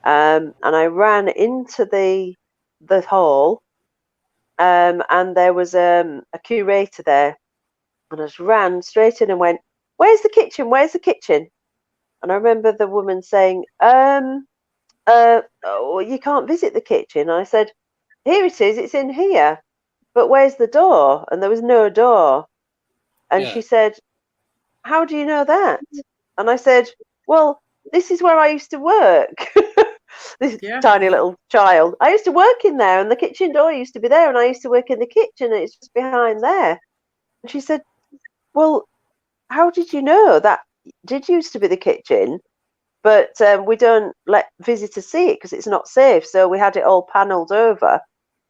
And I ran into the hall, and there was a curator there, and I just ran straight in and went, "Where's the kitchen? Where's the kitchen?" And I remember the woman saying, "Oh, you can't visit the kitchen." And I said, "Here it is. It's in here. But where's the door?" And there was no door. And she said, "How do you know that?" And I said, "Well, this is where I used to work." This tiny little child. I used to work in there, and the kitchen door used to be there, and I used to work in the kitchen, and it's just behind there. And she said, "Well, how did you know that did used to be the kitchen? But we don't let visitors see it because it's not safe. So we had it all panelled over,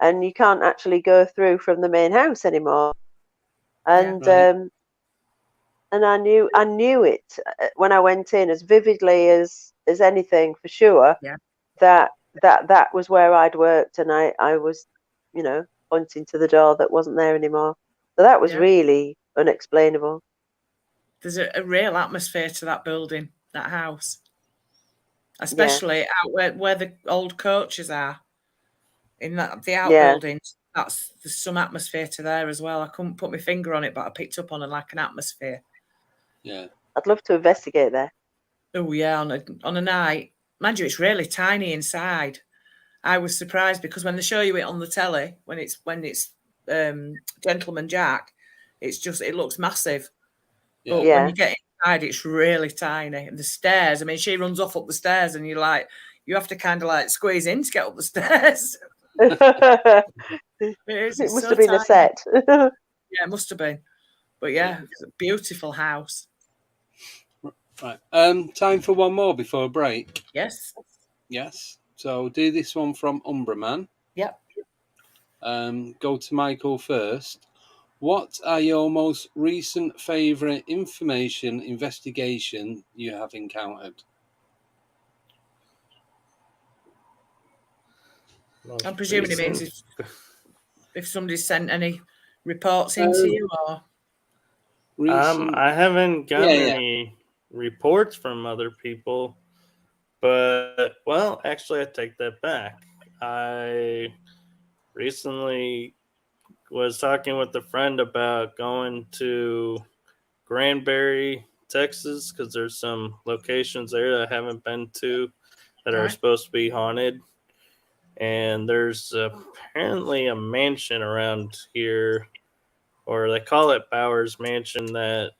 and you can't actually go through from the main house anymore." And and I knew it when I went in as vividly as anything, for sure. Yeah. That was where I'd worked, and I was, pointing to the door that wasn't there anymore. So that was really unexplainable. There's a real atmosphere to that building, that house, especially out where the old coaches are in the outbuildings. There's some atmosphere to there as well. I couldn't put my finger on it, but I picked up on an atmosphere. Yeah, I'd love to investigate there. Oh yeah, on a night. Mind you, it's really tiny inside. I was surprised because when they show you it on the telly, when it's Gentleman Jack, it looks massive. yeah. But when you get inside, it's really tiny. And the stairs, I mean, she runs off up the stairs, and you have to kind of like squeeze in to get up the stairs. It must have been tiny. A set. Yeah, it must have been. But yeah, it's a beautiful house. Right. Time for one more before a break. Yes. So do this one from Umbraman. Yep. Go to Michael first. What are your most recent favourite investigation you have encountered? I'm presuming it means if somebody's sent any reports into you, or I haven't gotten any reports from other people, but actually I take that back. I recently was talking with a friend about going to Granbury, Texas, because there's some locations there that I haven't been to that are supposed to be haunted. And there's apparently a mansion around here, or they call it Bowers Mansion, that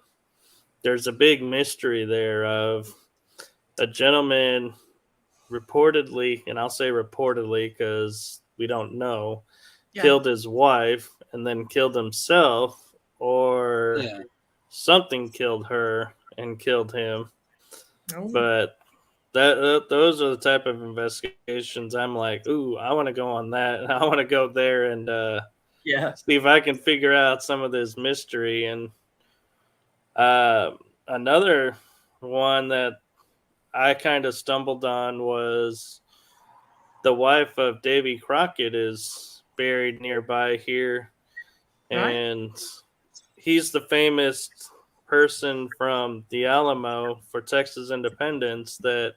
there's a big mystery there of a gentleman reportedly, and I'll say reportedly because we don't know, killed his wife and then killed himself, or something killed her and killed him. But those are the type of investigations I'm like, ooh, I want to go on that. I want to go there and see if I can figure out some of this mystery. And another one that I kind of stumbled on was the wife of Davy Crockett is buried nearby here. And he's the famous person from the Alamo for Texas independence that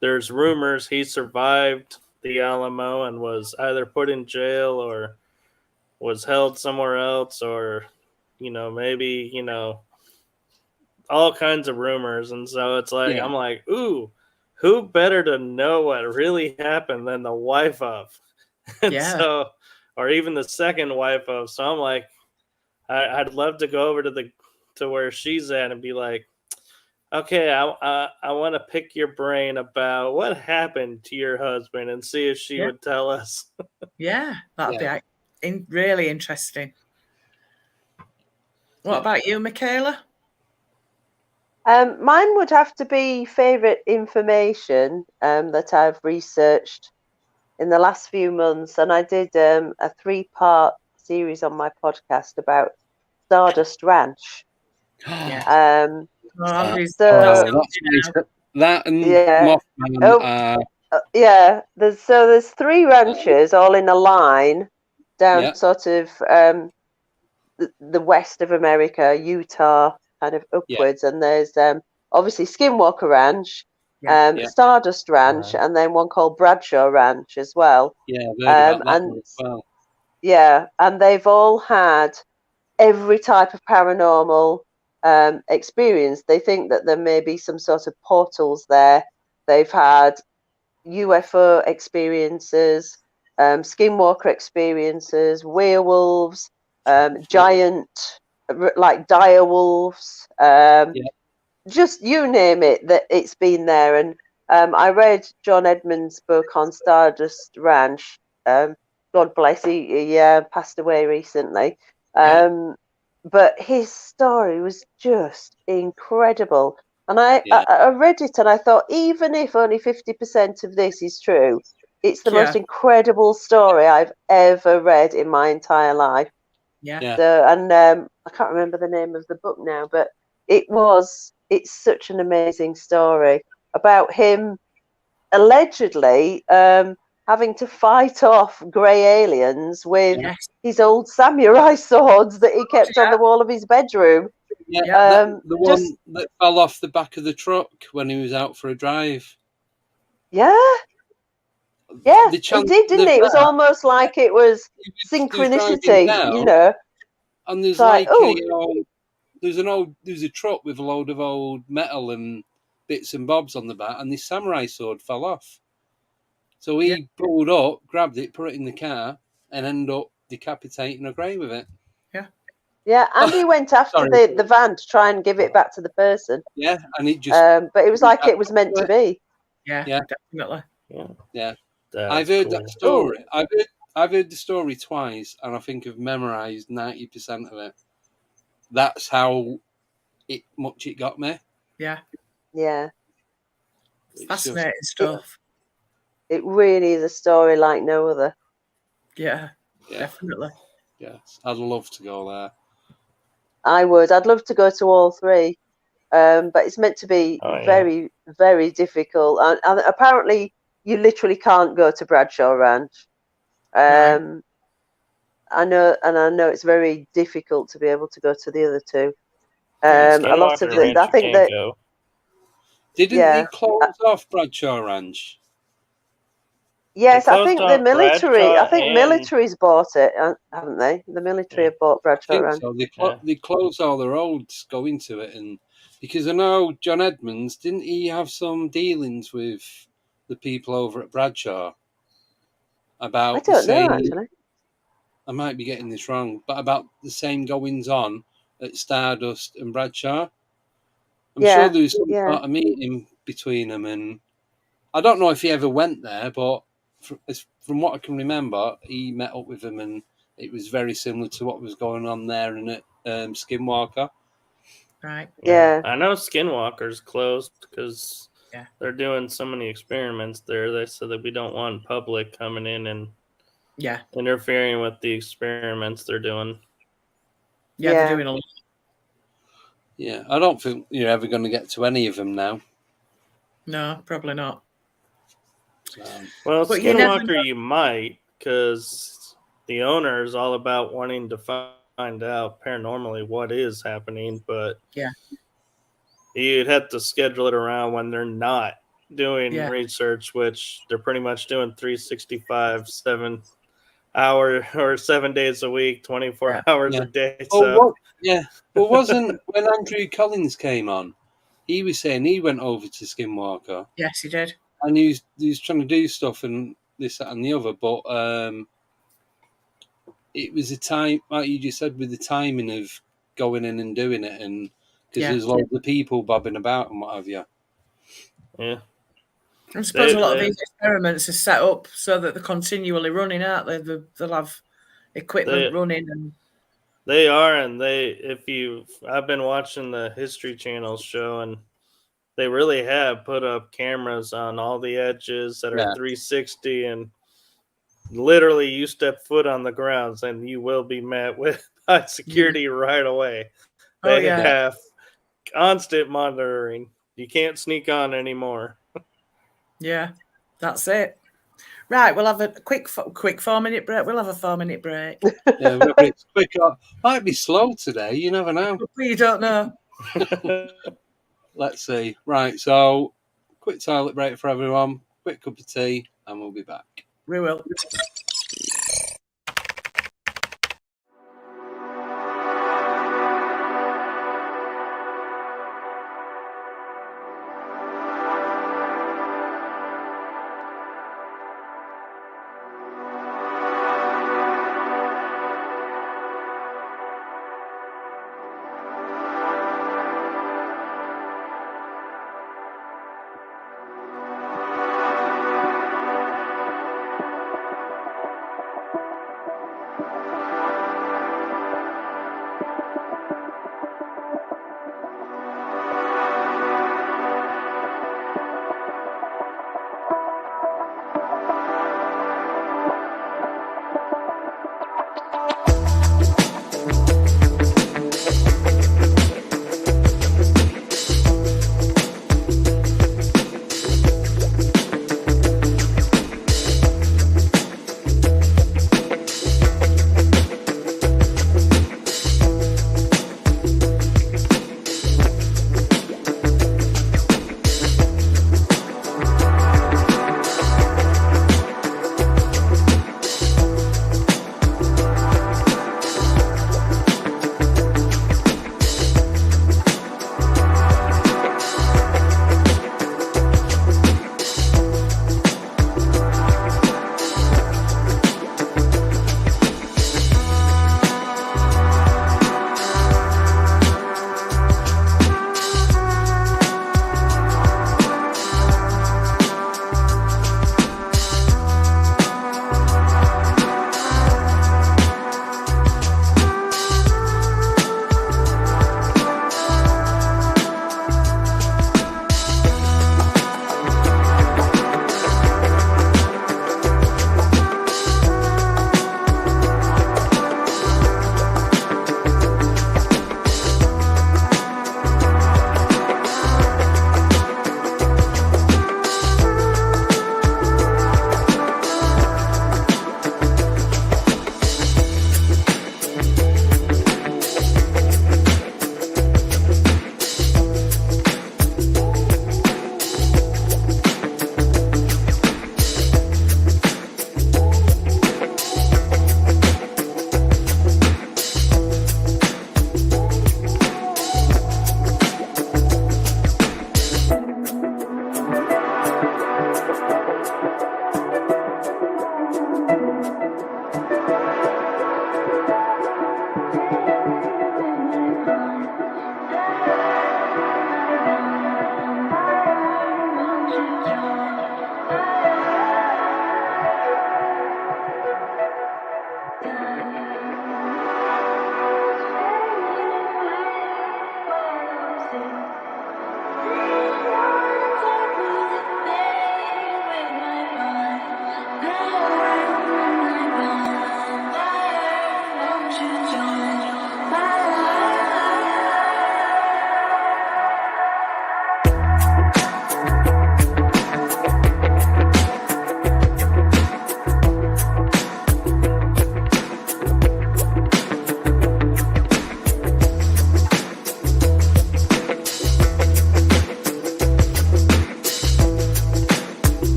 there's rumors he survived the Alamo and was either put in jail or was held somewhere else, or maybe all kinds of rumors, and so it's like I'm like, ooh, who better to know what really happened than the wife of, and so, or even the second wife of. So I'm like, I'd love to go over to where she's at and be like, okay, I want to pick your brain about what happened to your husband and see if she would tell us. That'd be really interesting. What about you, Michaela? Mine would have to be favourite information that I've researched in the last few months, and I did a 3-part series on my podcast about Stardust Ranch. That and Mothman. There's 3 ranches all in a line down sort of the west of America, Utah, kind of upwards, and there's obviously Skinwalker Ranch, Stardust Ranch, and then one called Bradshaw Ranch as well. And they've all had every type of paranormal experience. They think that there may be some sort of portals there. They've had UFO experiences, Skinwalker experiences, werewolves, giant, like dire wolves, just you name it, that it's been there. And I read John Edmund's book on Stardust Ranch. God bless, he passed away recently. But his story was just incredible. And I read it and I thought, even if only 50% of this is true, it's the most incredible story I've ever read in my entire life. So, and I can't remember the name of the book now, but it's such an amazing story about him allegedly having to fight off grey aliens with his old samurai swords that he kept on the wall of his bedroom. The one that fell off the back of the truck when he was out for a drive. He did, didn't he? It was almost like it was synchronicity, you know. And there's there's a truck with a load of old metal and bits and bobs on the back, and this samurai sword fell off. So he pulled up, grabbed it, put it in the car, and ended up decapitating a grey with it. Yeah, and he went after the van to try and give it back to the person. Yeah, and it just... but it was like it was meant to be. Yeah, definitely. Yeah. I've heard that story. I've heard the story twice, and I think I've memorised 90% of it. That's how much it got me. Yeah. It's fascinating stuff. It really is a story like no other. Yeah, definitely. Yes, I'd love to go there. I would. I'd love to go to all 3, but it's meant to be very, very difficult. And apparently, you literally can't go to Bradshaw Ranch. I know it's very difficult to be able to go to the other 2. A lot of I think that didn't they close off Bradshaw Ranch? Yes, I think the military. I think military's bought it, haven't they? The military have bought Bradshaw Ranch. So they closed all the roads going to it, and because I know John Edmonds, didn't he have some dealings with the people over at Bradshaw about? I don't know actually. I might be getting this wrong, but about the same goings on at Stardust and Bradshaw. I'm sure there was some sort of meeting between them, and I don't know if he ever went there, but from what I can remember, he met up with them, and it was very similar to what was going on there and at Skinwalker. Right. Yeah. I know Skinwalker's closed because they're doing so many experiments there. They said that we don't want public coming in and interfering with the experiments they're doing. Yeah, they're doing a lot. Yeah, I don't think you're ever going to get to any of them now. No, probably not. Well, but Skinwalker, you might, because the owner is all about wanting to find out paranormally what is happening, but you'd have to schedule it around when they're not doing research, which they're pretty much doing 365, 7 hour or 7 days a week, 24 hours a day. Well, wasn't when Andrew Collins came on, he was saying he went over to Skinwalker. Yes, he did. And he was trying to do stuff and this, that, and the other, but it was a time, like you just said, with the timing of going in and doing it, and because there's loads of people bobbing about and what have you. Yeah. I suppose a lot of these experiments are set up so that they're continually running, aren't they? They'll have equipment running, and they are. And I've been watching the History Channel show, and they really have put up cameras on all the edges that are 360, and literally you step foot on the grounds and you will be met with high security right away. They have constant monitoring. You can't sneak on anymore. Yeah, that's it. Right, we'll have a quick 4-minute break. We'll have a 4-minute break. Yeah, whether it's quick or might be slow today. You never know. You don't know. Let's see. Right, so quick toilet break for everyone. Quick cup of tea, and we'll be back. We will.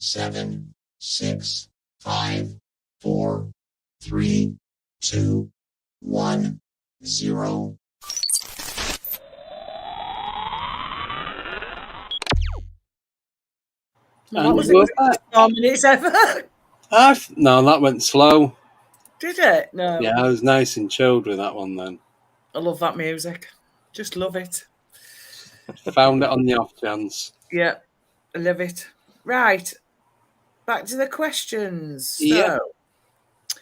7, 6, 5, 4, 3, 2, 1, 0. Well, that was it. 4 minutes ever. No, that went slow. Did it? No. Yeah, I was nice and chilled with that one then. I love that music. Just love it. Found it on the off chance. Yeah, I love it. Right. Back to the questions. Yeah. So,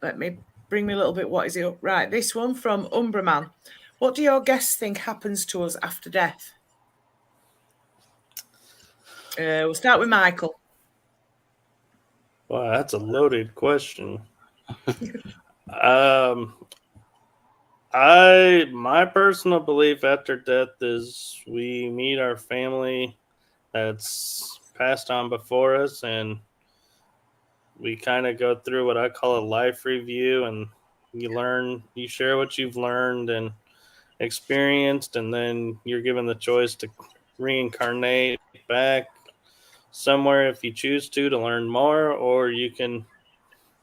let me bring me a little bit. What is it up? Right. This one from Umbraman. What do your guests think happens to us after death? We'll start with Michael. Wow, that's a loaded question. My personal belief after death is we meet our family that's passed on before us, and we kind of go through what I call a life review, and you share what you've learned and experienced, and then you're given the choice to reincarnate back somewhere if you choose to learn more, or you can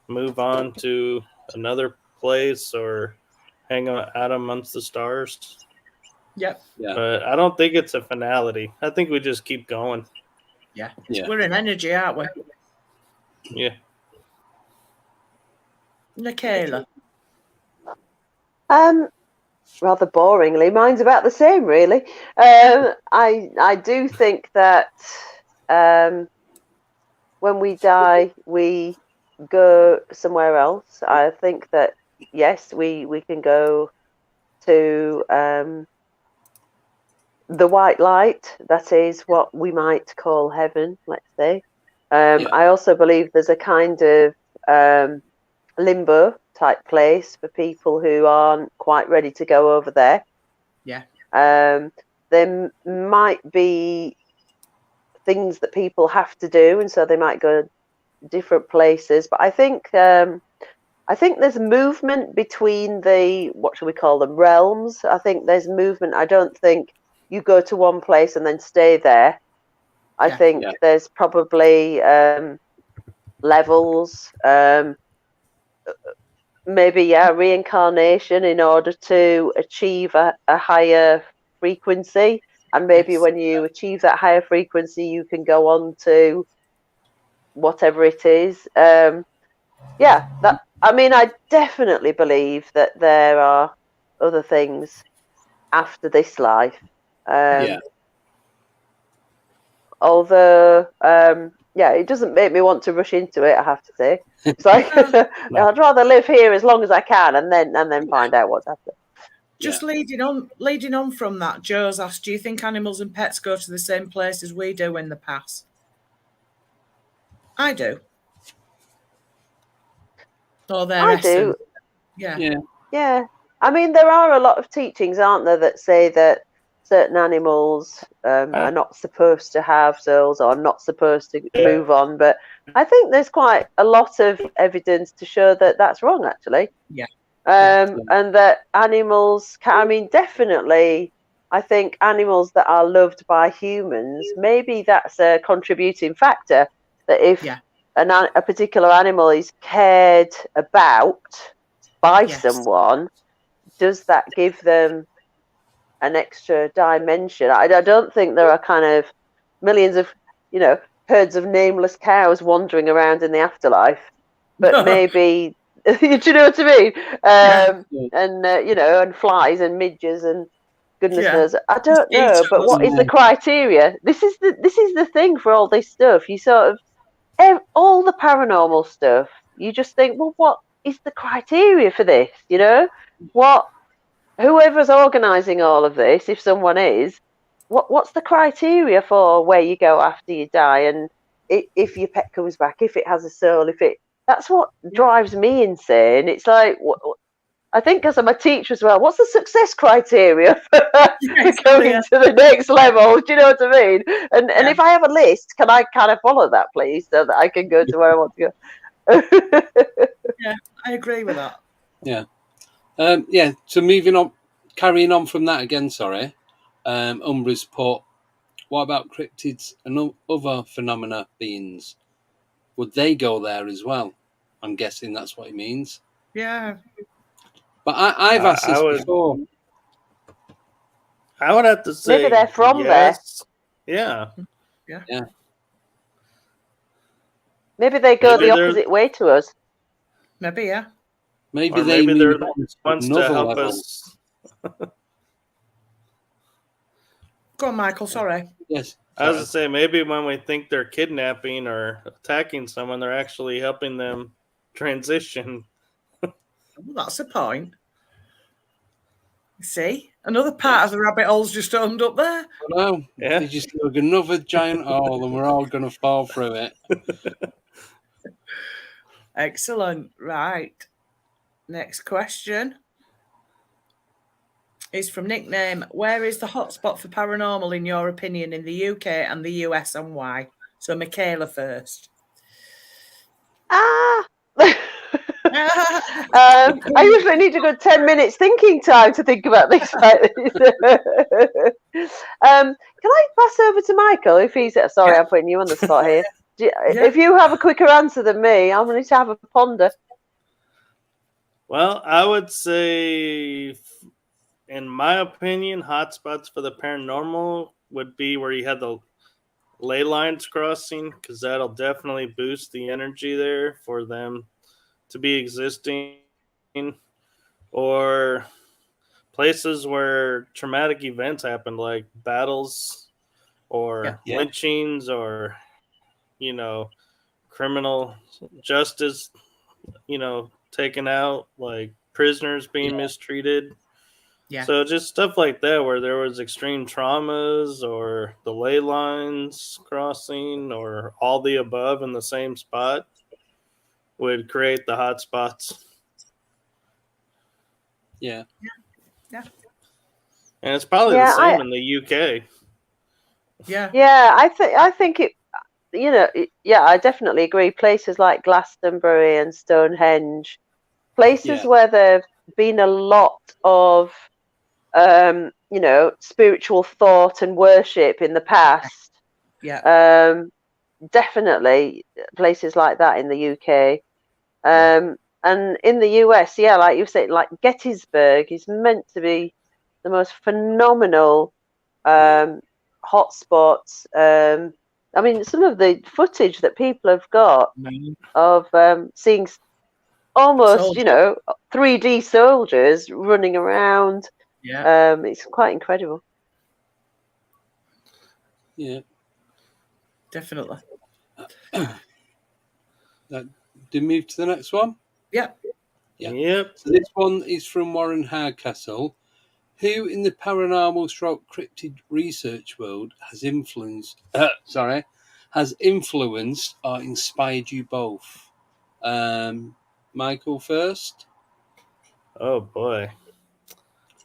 move on to another place or hang out amongst the stars. Yep. Yeah. But I don't think it's a finality. I think we just keep going. Yeah. We're in energy, aren't we? Yeah. Michaela. Rather boringly, mine's about the same, really. I do think that when we die, we go somewhere else. I think that, yes, we can go to the white light. That is what we might call heaven, let's say. I also believe there's a kind of limbo type place for people who aren't quite ready to go over there. Yeah. There might be things that people have to do, and so they might go different places. But I think there's movement between the, what shall we call them, realms. I think there's movement. I don't think you go to one place and then stay there. I think there's probably levels. Maybe reincarnation in order to achieve a higher frequency, and maybe when you achieve that higher frequency you can go on to whatever it is. I definitely believe that there are other things after this life, although it doesn't make me want to rush into it, I have to say. It's like I'd rather live here as long as I can and then find out what's after. Just leading on from that, Joe's asked, do you think animals and pets go to the same place as we do when they pass? I do. Or their essence. Yeah. I mean, there are a lot of teachings, aren't there, that say that certain animals are not supposed to have souls or not supposed to move on. But I think there's quite a lot of evidence to show that that's wrong, actually. Yeah. And that animals definitely, I think animals that are loved by humans, maybe that's a contributing factor, that if a particular animal is cared about by someone, does that give them an extra dimension? I don't think there are kind of millions of, herds of nameless cows wandering around in the afterlife, but maybe, do you know what I mean? And flies and midges and goodness knows. I don't know, but what is the criteria? This is the thing for all this stuff. You sort of, all the paranormal stuff, you just think, well, what is the criteria for this? Whoever's organising all of this, if someone is, what's the criteria for where you go after you die, and if your pet comes back, if it has a soul, that's what drives me insane. It's like, I think, because I'm a teacher as well, what's the success criteria for going to the next level? Do you know what I mean? And if I have a list, can I kind of follow that, please, so that I can go to where I want to go? Yeah, I agree with that. Yeah. So carrying on from that again, sorry. Umbra's put, what about cryptids and other phenomena beings? Would they go there as well? I'm guessing that's what he means. Yeah. But I've asked this before. I would have to say maybe they're from yes. There. Yeah. Maybe they go the opposite way to us. Maybe, yeah. Maybe they're the ones to help level. us. Go on, Michael. Sorry. Yes. I was going to say, maybe when we think they're kidnapping or attacking someone, they're actually helping them transition. Well, that's a point. See? Another part of the rabbit hole's just opened up there. I know. Yeah. They just dug another giant hole and we're all going to fall through it. Excellent. Right. Next question is from nickname. Where is the hotspot for paranormal, in your opinion, in the UK and the US, and why? So, Michaela first. I usually need a good 10 minutes thinking time to think about this. Can I pass over to Michael if he's... Sorry, I'm putting you on the spot here. If you have a quicker answer than me, I'm going to have a ponder. Well, I would say, in my opinion, hotspots for the paranormal would be where you had the ley lines crossing, because that'll definitely boost the energy there for them to be existing, or places where traumatic events happened, like battles or lynchings, or criminal justice taken out, like prisoners being mistreated. So just stuff like that where there was extreme traumas, or the ley lines crossing, or all the above in the same spot would create the hot spots. Yeah. And it's probably the same in the UK. Yeah, I think it, I definitely agree. Places like Glastonbury and Stonehenge, places where there've been a lot of, spiritual thought and worship in the past. Definitely places like that in the UK. And in the US, like you said, like Gettysburg is meant to be the most phenomenal hotspots. I mean, some of the footage that people have got of seeing almost, 3D soldiers running around. It's quite incredible. Yeah. Definitely. Do we move to the next one? Yep. So this one is from Warren Hardcastle. Who in the paranormal / cryptid research world has influenced or inspired you both? Michael first. Oh boy.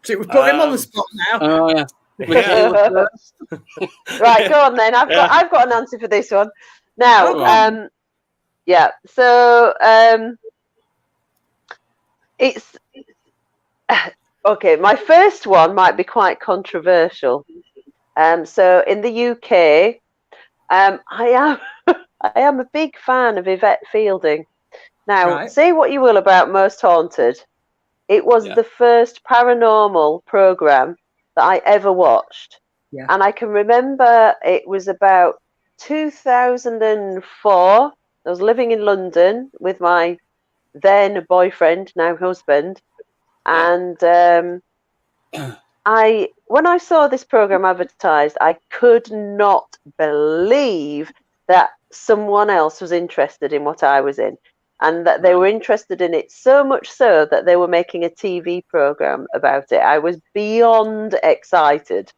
So we put him on the spot now. Oh yeah. Right, go on then. I've got an answer for this one. Now, so it's okay. My first one might be quite controversial. So in the UK, I am a big fan of Yvette Fielding. Now, say what you will about Most Haunted, it was the first paranormal program that I ever watched. And I can remember it was about 2004. I was living in London with my then boyfriend, now husband. And when I saw this program advertised, I could not believe that someone else was interested in what I was in, and that they were interested in it so much so that they were making a TV program about it. I was beyond excited.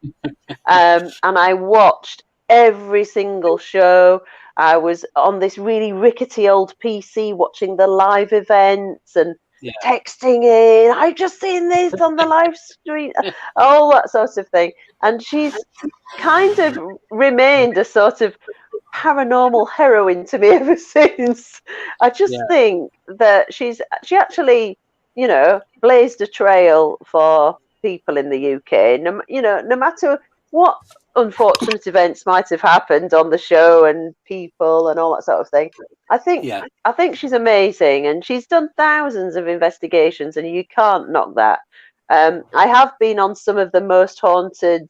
And I watched every single show. I was on this really rickety old PC watching the live events and texting in, I've just seen this on the live stream, all that sort of thing. And she's kind of remained a sort of paranormal heroine to me ever since. I just think that she actually, blazed a trail for people in the UK. No matter what unfortunate events might have happened on the show and people and all that sort of thing. I think she's amazing, and she's done thousands of investigations, and you can't knock that. I have been on some of the most haunted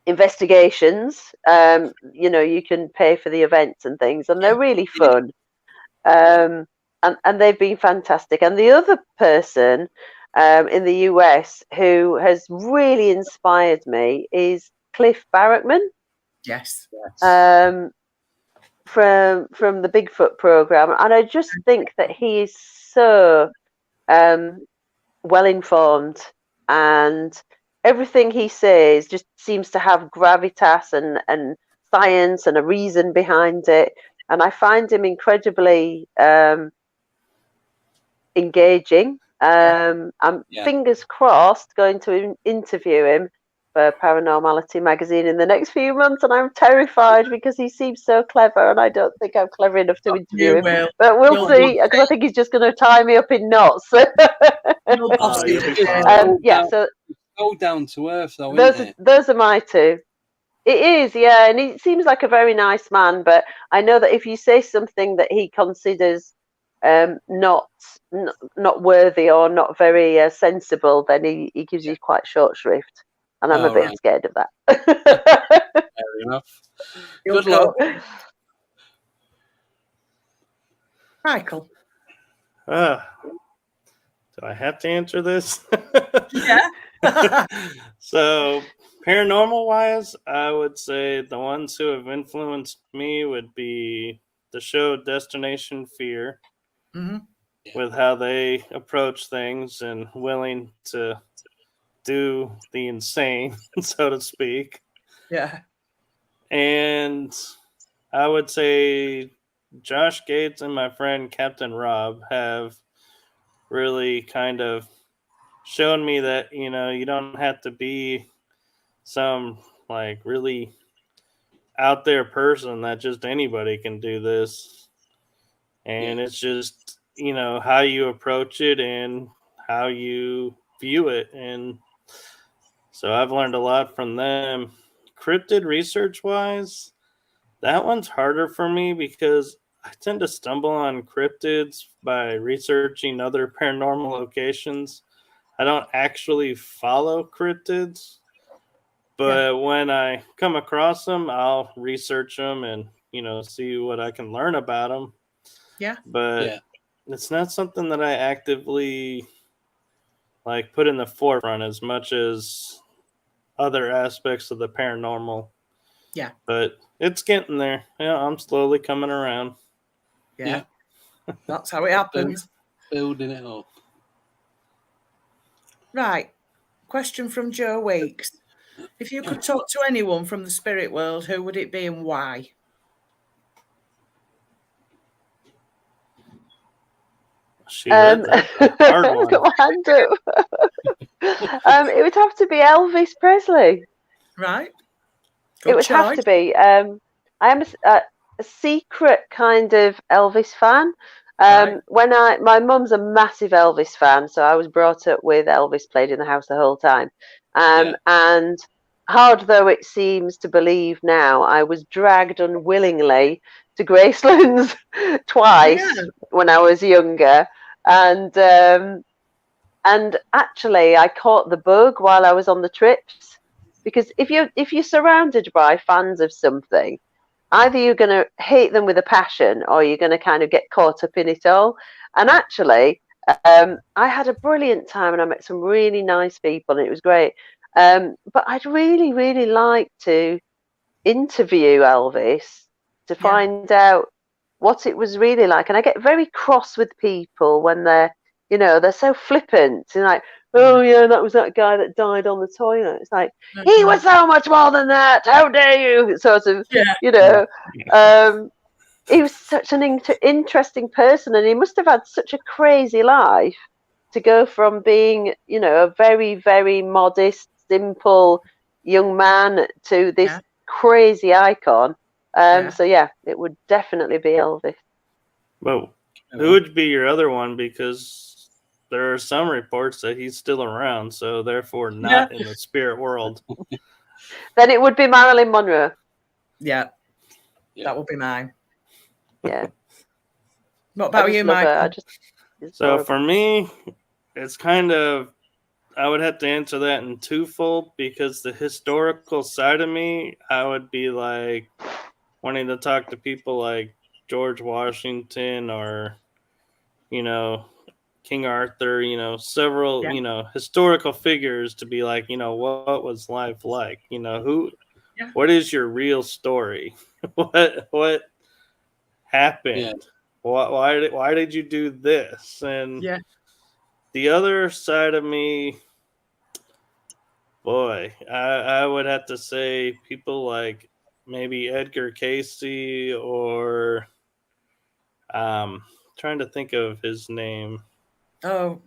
investigations. You can pay for the events and things, and they're really fun. And they've been fantastic. And the other person in the US who has really inspired me is Cliff Barrackman. Yes. From the Bigfoot program, and I just think that he is so well informed, and everything he says just seems to have gravitas and science and a reason behind it. And I find him incredibly engaging. I'm fingers crossed going to interview him for Paranormality Magazine in the next few months, and I'm terrified because he seems so clever, and I don't think I'm clever enough to interview him. But we'll see, because I think he's just going to tie me up in knots. So down to earth, though, isn't it? Those are my two. It is, yeah, and he seems like a very nice man, but I know that if you say something that he considers not worthy or not very sensible, then he gives you quite short shrift, and I'm a bit scared of that. Fair enough. Good luck. Michael. Do I have to answer this? Yeah. So, paranormal wise, I would say the ones who have influenced me would be the show Destination Fear, with how they approach things and willing to do the insane, so to speak. Yeah. And I would say Josh Gates and my friend Captain Rob have really kind of shown me that, you don't have to be some like really out there person that just anybody can do this. And it's just, how you approach it and how you view it. And so I've learned a lot from them. Cryptid research wise, that one's harder for me because I tend to stumble on cryptids by researching other paranormal locations. I don't actually follow cryptids, but when I come across them, I'll research them and, see what I can learn about them. Yeah. But it's not something that I actively put in the forefront as much as other aspects of the paranormal. Yeah. But it's getting there. I'm slowly coming around. Yeah. That's how it happens. Building it up. Right. Question from Joe Weeks. If you could talk to anyone from the spirit world, who would it be and why? Hard one. Got my hand up. It would have to be Elvis Presley. Right. It would have to be. I am a secret kind of Elvis fan. My mum's a massive Elvis fan, so I was brought up with Elvis played in the house the whole time. And hard though it seems to believe now, I was dragged unwillingly to Gracelands twice when I was younger, and actually I caught the bug while I was on the trips, because if you're surrounded by fans of something, either you're going to hate them with a passion or you're going to kind of get caught up in it all. And actually, I had a brilliant time and I met some really nice people and it was great. But I'd really, really like to interview Elvis to find out what it was really like. And I get very cross with people when they're so flippant and like, oh yeah, that was that guy that died on the toilet. It's like, he was so much more than that. How dare you? Sort of, he was such an interesting person, and he must have had such a crazy life to go from being, a very, very modest, simple young man to this crazy icon. So yeah, it would definitely be Elvis. Well, who would be your other one? Because there are some reports that he's still around, so therefore not in the spirit world. Then it would be Marilyn Monroe. Yeah. That would be mine. Yeah. What about you, Michael? So for me, it's kind of, I would have to answer that in twofold, because the historical side of me, I would be like wanting to talk to people like George Washington or, King Arthur, several, historical figures, to be like, what was life like? What is your real story? What happened? Yeah. Why did you do this? And the other side of me, boy, I would have to say people like maybe Edgar Casey, or trying to think of his name. Oh.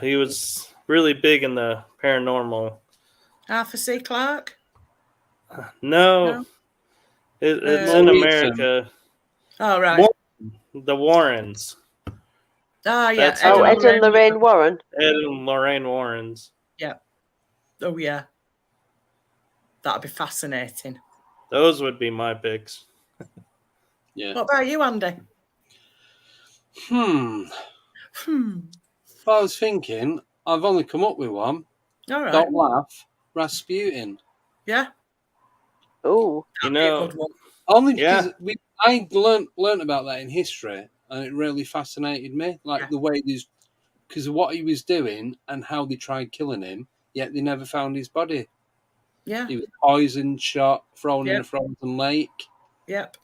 He was really big in the paranormal. Arthur C. Clarke? No. It's in America. Oh, right. The Warrens. Ah, yeah. Ed and Lorraine Warren. Ed and Lorraine Warrens. Yeah. Oh, yeah. That'd be fascinating. Those would be my picks. Yeah. What about you, Andy? Well, I was thinking, I've only come up with one. All right. Don't laugh. Rasputin. Yeah. Oh. Only because I learnt about that in history, and it really fascinated me. Like the way these, because of what he was doing and how they tried killing him, yet they never found his body. Yeah. He was poisoned, shot, thrown in a frozen lake. Yep.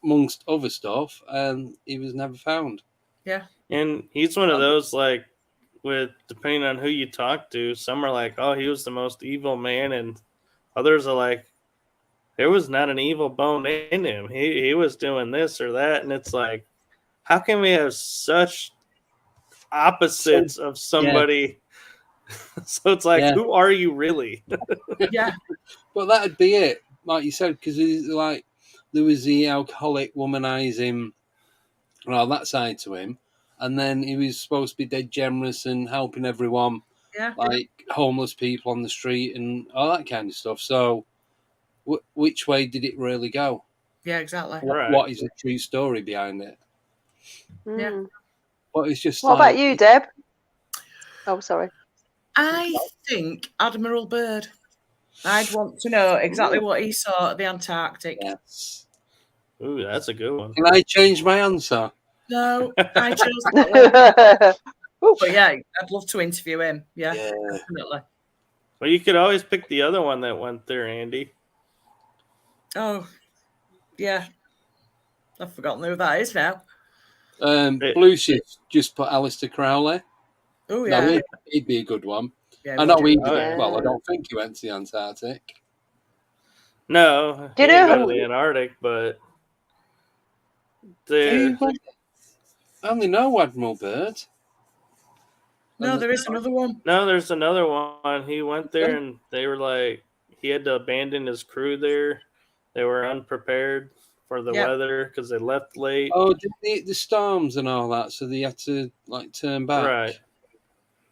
Amongst other stuff, and he was never found. Yeah. And he's one of those, like, depending on who you talk to, some are like, oh, he was the most evil man, and others are like, there was not an evil bone in him. He was doing this or that, and it's like, how can we have such opposites of somebody? So it's like, who are you really? Yeah. But that'd be it, like you said, because like there was the alcoholic womanizing and all that side to him, and then he was supposed to be dead generous and helping everyone, like homeless people on the street and all that kind of stuff. So, which way did it really go? Yeah, exactly. What is the true story behind it? Yeah. But it's just. What about you, Deb? Oh, sorry. I think Admiral Byrd. I'd want to know exactly what he saw at the Antarctic. Yes. Ooh, that's a good one. Can I change my answer? No, I chose that one. But yeah, I'd love to interview him. Yeah, definitely. Well, you could always pick the other one that went there, Andy. Oh, yeah. I've forgotten who that is now. Blue Shift just put Alistair Crowley. Oh, yeah. No, he'd be a good one. Yeah, I know well, I don't think he went to the Antarctic. No, he didn't go to the Antarctic, but I only know Admiral Byrd. No, there is another one. No, there's another one. He went there and they were like, he had to abandon his crew there. They were unprepared for the weather because they left late. Oh, the storms and all that, so they had to like turn back. Right.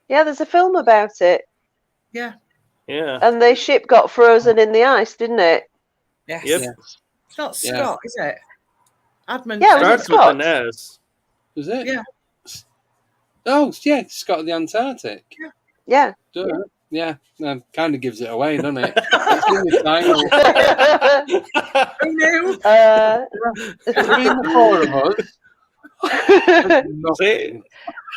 Yeah, there's a film about it. Yeah. Yeah. And the ship got frozen in the ice, didn't it? Yes. Yep. It's not Scott, is it? Admin. Yeah, it starts with an S. Was it? Yeah. Oh, yeah, Scott of the Antarctic. Yeah. Yeah, kind of gives it away, doesn't it? It's in the title. Who knew? Between the four of us. See,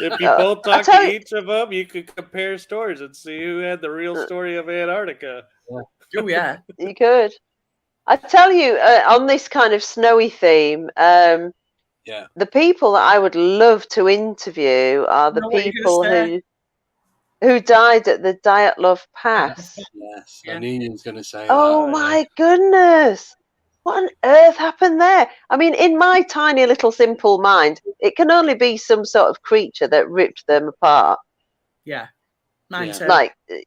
if you both talk to each of them, you could compare stories and see who had the real story of Antarctica. Oh, yeah. You could. I tell you, on this kind of snowy theme, the people that I would love to interview are the people who died at the Dyatlov Pass. Yes, I knew you was going to say Oh, that. my goodness. What on earth happened there? I mean, in my tiny little simple mind, it can only be some sort of creature that ripped them apart. Yeah. Mine too. Like, but,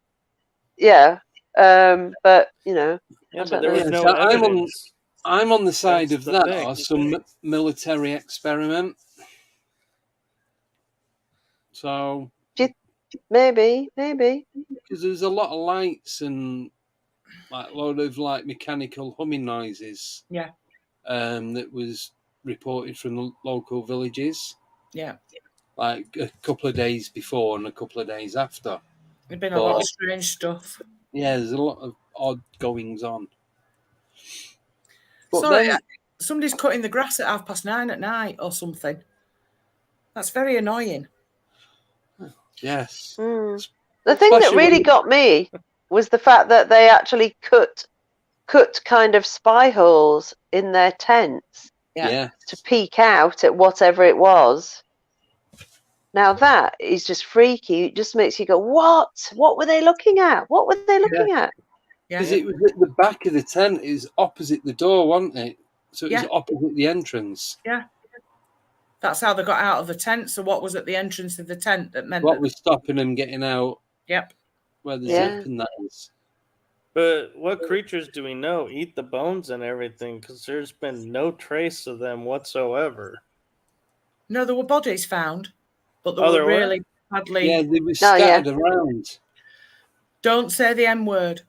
you know. Yeah, but there was no so evidence. I'm on the side That's of the that, thing. or some military experiment. So, Do maybe. Because there's a lot of lights and like a load of like mechanical humming noises. Yeah. That was reported from the local villages. Yeah. Like a couple of days before and a couple of days after. There's been a lot of strange stuff. Yeah, there's a lot of odd goings on. But Sorry, then, somebody's cutting the grass at 9:30 at night or something. That's very annoying. yes. The thing that really got me was the fact that they actually cut kind of spy holes in their tents to peek out at whatever it was. Now that is just freaky. It just makes you go, what? What were they looking at? What were they looking at? Because it was at the back of the tent. It was opposite the door, wasn't it? So it was opposite the entrance. Yeah. That's how they got out of the tent. So what was at the entrance of the tent that meant what was stopping them getting out? Yep. Where the zip and that is. But what creatures do we know eat the bones and everything? Because there's been no trace of them whatsoever. No, there were bodies found, but they were really badly. Yeah, they were scattered around. Don't say the M word.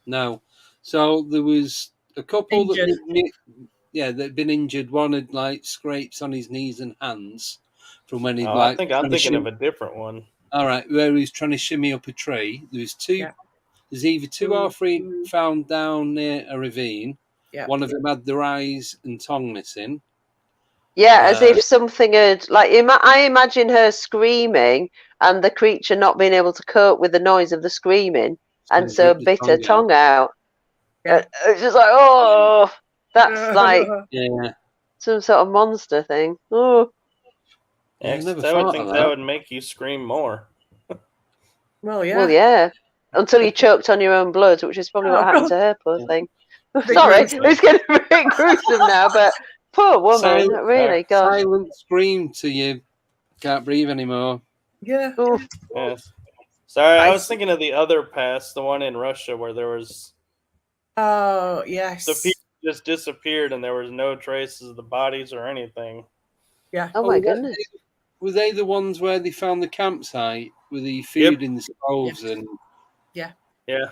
No. So there was a couple that'd been injured. One had like scrapes on his knees and hands from when he I think I'm thinking of a different one. All right, where he was trying to shimmy up a tree. There was two. Yeah. There's either 2 or 3 found down near a ravine. Yeah. One of them had their eyes and tongue missing. Yeah, as if something had I imagine her screaming and the creature not being able to cope with the noise of the screaming, and so bit her tongue out. Yeah. It's just like, oh, that's like some sort of monster thing. Oh. Yeah, I would think that would make you scream more. Well, yeah. Well, yeah. Until you choked on your own blood, which is probably what happened to her, poor thing. Sorry, it's getting a bit gruesome now, but poor woman, really. God. Silent scream to you. Can't breathe anymore. Yeah. Yes. Sorry, I was thinking of the other past, the one in Russia where there was. Oh, yes. The people just disappeared and there was no traces of the bodies or anything. Yeah. Oh my goodness. Were they the ones where they found the campsite with the food in the stoves and? Yeah. Yeah.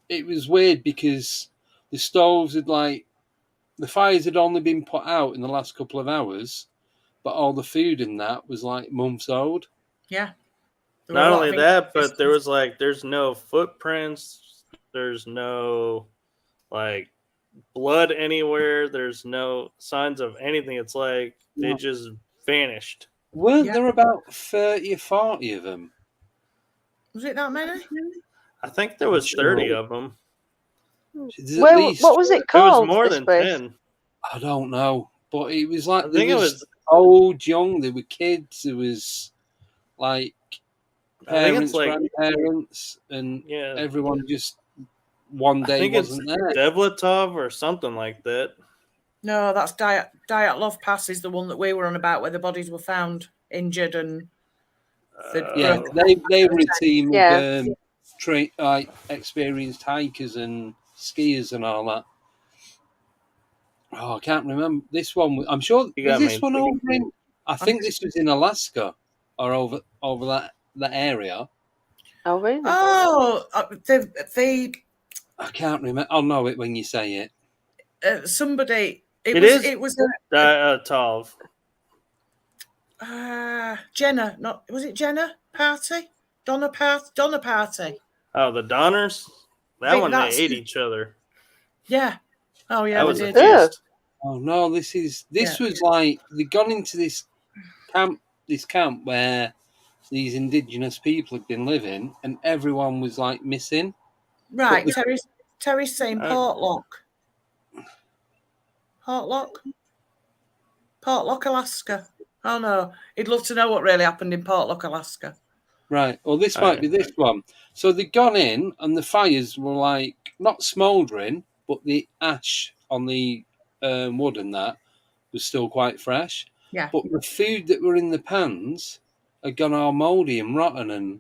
It was weird because the stoves had the fires had only been put out in the last couple of hours, but all the food in that was months old. Yeah. Not only that, but there was there's no footprints, there's no blood anywhere, there's no signs of anything. It's they just vanished. Weren't there about 30 or 40 of them? Was it that many? I think there was 30 of them. What was it called? It was more than 10. I don't know, but it was I think it was old, young. There were kids. There was parents, grandparents, and everyone just one day wasn't there. Devletov or something like that. No, that's Dyatlov Pass is the one that we were on about, where the bodies were found injured and. They were a team of experienced hikers and skiers and all that. Oh, I can't remember this one. I'm sure this one over in. I think this was in Alaska or over that area. Oh really? Oh, the I can't remember. I'll know it when you say it. Somebody. It was Tov. Jenna, was it Jenna Party? Donna Party. Oh, the Donners? That one, they ate each other. Yeah. Oh, yeah, that was did. Oh, no, this was they'd gone into this camp where these indigenous people had been living, and everyone was, missing. Right, Terry's saying Portlock. Portlock, Alaska. Oh, no. He'd love to know what really happened in Portlock, Alaska. Right. Well, this might be this one. So they'd gone in, and the fires were, not smouldering, but the ash on the wood and that was still quite fresh. Yeah. But the food that were in the pans had gone all mouldy and rotten, and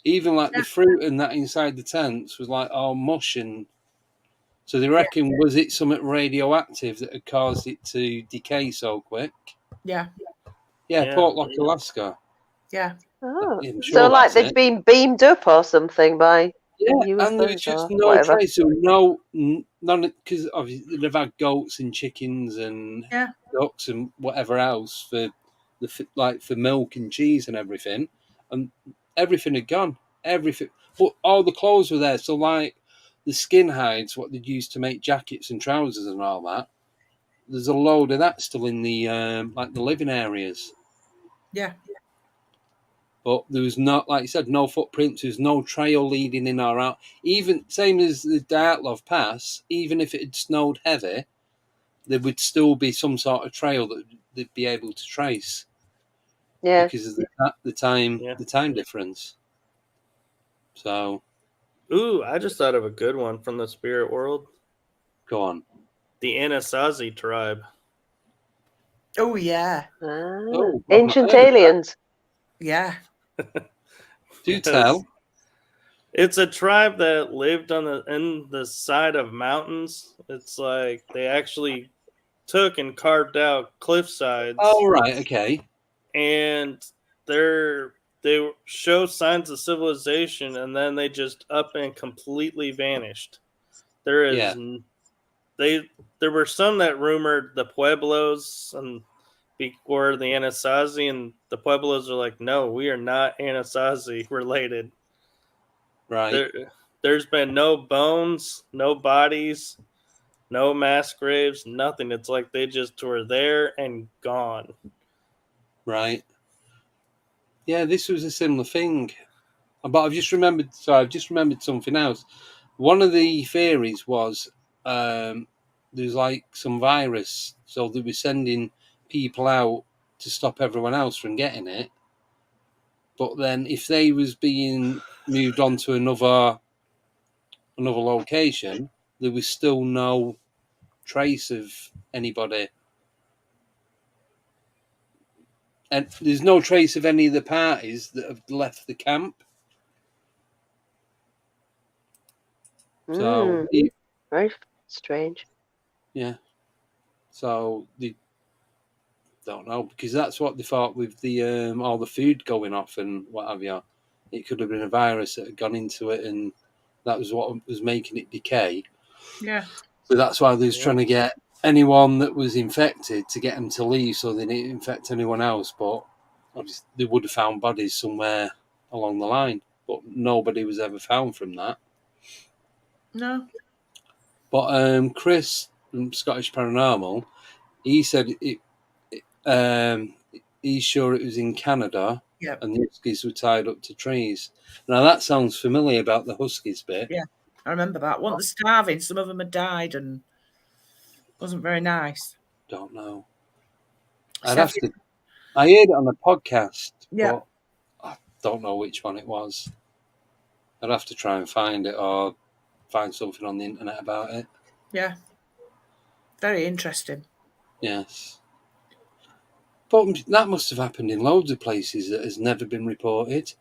even, the fruit and that inside the tents was, all mush. And so they reckon, was it something radioactive that had caused it to decay so quick? Yeah. Yeah, Portlock, Alaska. Yeah. Oh, Sure so like they've been beamed up or something by UFOs, and there was just no whatever. trace. There were none because obviously they've had goats and chickens and ducks and whatever else for for milk and cheese and everything had gone. Everything, but all the clothes were there. So like the skin hides, what they'd used to make jackets and trousers and all that. There's a load of that still in the the living areas. Yeah. But there was not, like you said, no footprints. There was no trail leading in or out. Even same as the Dyatlov Pass. Even if it had snowed heavy, there would still be some sort of trail that they'd be able to trace. Yeah, because of the time difference. So, ooh, I just thought of a good one from the spirit world. Go on. The Anasazi tribe. Oh yeah. Ancient aliens. Yeah. Do tell. It's a tribe that lived in the side of mountains. It's like they actually took and carved out cliff sides. Oh right, okay. And they show signs of civilization, and then they just up and completely vanished. There were some that rumored the Pueblos and were the Anasazi, and the Pueblos are like, no, we are not Anasazi related. Right. There's been no bones, no bodies, no mass graves, nothing. It's like they just were there and gone. Right. Yeah, this was a similar thing. But I've just remembered something else. One of the theories was there's like some virus, so they were sending people out to stop everyone else from getting it. But then if they was being moved on to another location, there was still no trace of anybody. And there's no trace of any of the parties that have left the camp. So very strange. Yeah. So they don't know, because that's what they thought with the all the food going off and what have you. It could have been a virus that had gone into it, and that was what was making it decay. Yeah. So that's why they was trying to get anyone that was infected to get them to leave, so they didn't infect anyone else. But obviously they would have found bodies somewhere along the line, but nobody was ever found from that. No. But Chris from Scottish Paranormal, he said he's sure it was in Canada, and the huskies were tied up to trees. Now that sounds familiar about the huskies bit. Yeah, I remember that. One was starving. Some of them had died, and wasn't very nice. Don't know. I heard it on a podcast, but I don't know which one it was. I'd have to try and find it or find something on the internet about it. Yeah. Very interesting. Yes. But that must have happened in loads of places that has never been reported.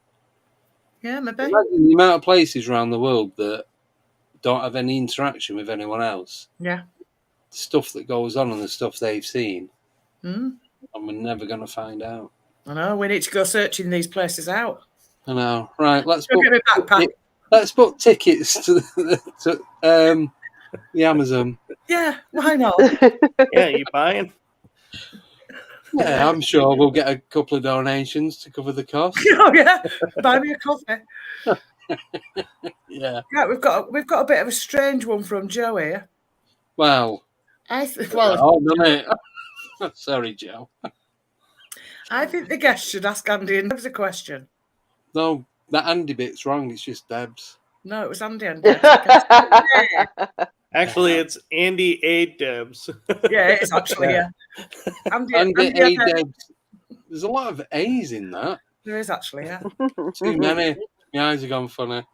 Yeah, maybe. Imagine the amount of places around the world that don't have any interaction with anyone else. Yeah. The stuff that goes on and the stuff they've seen. And we're never going to find out. I know. We need to go searching these places out. I know. Right, let's book tickets to the Amazon. Yeah, why not? Yeah, you buying? Yeah, I'm sure we'll get a couple of donations to cover the cost. Oh yeah, buy me a coffee. Yeah. Yeah, we've got a bit of a strange one from Joe here. Well, sorry, Joe. I think the guest should ask Andy and Debs a question. No, that Andy bit's wrong. It's just Debs. No, it was Andy and Debs. Actually, it's Andy A. Debs. Yeah, it is actually, yeah. Andy A. Debs. There's a lot of A's in that. There is actually, yeah. Too many. My eyes have gone funny.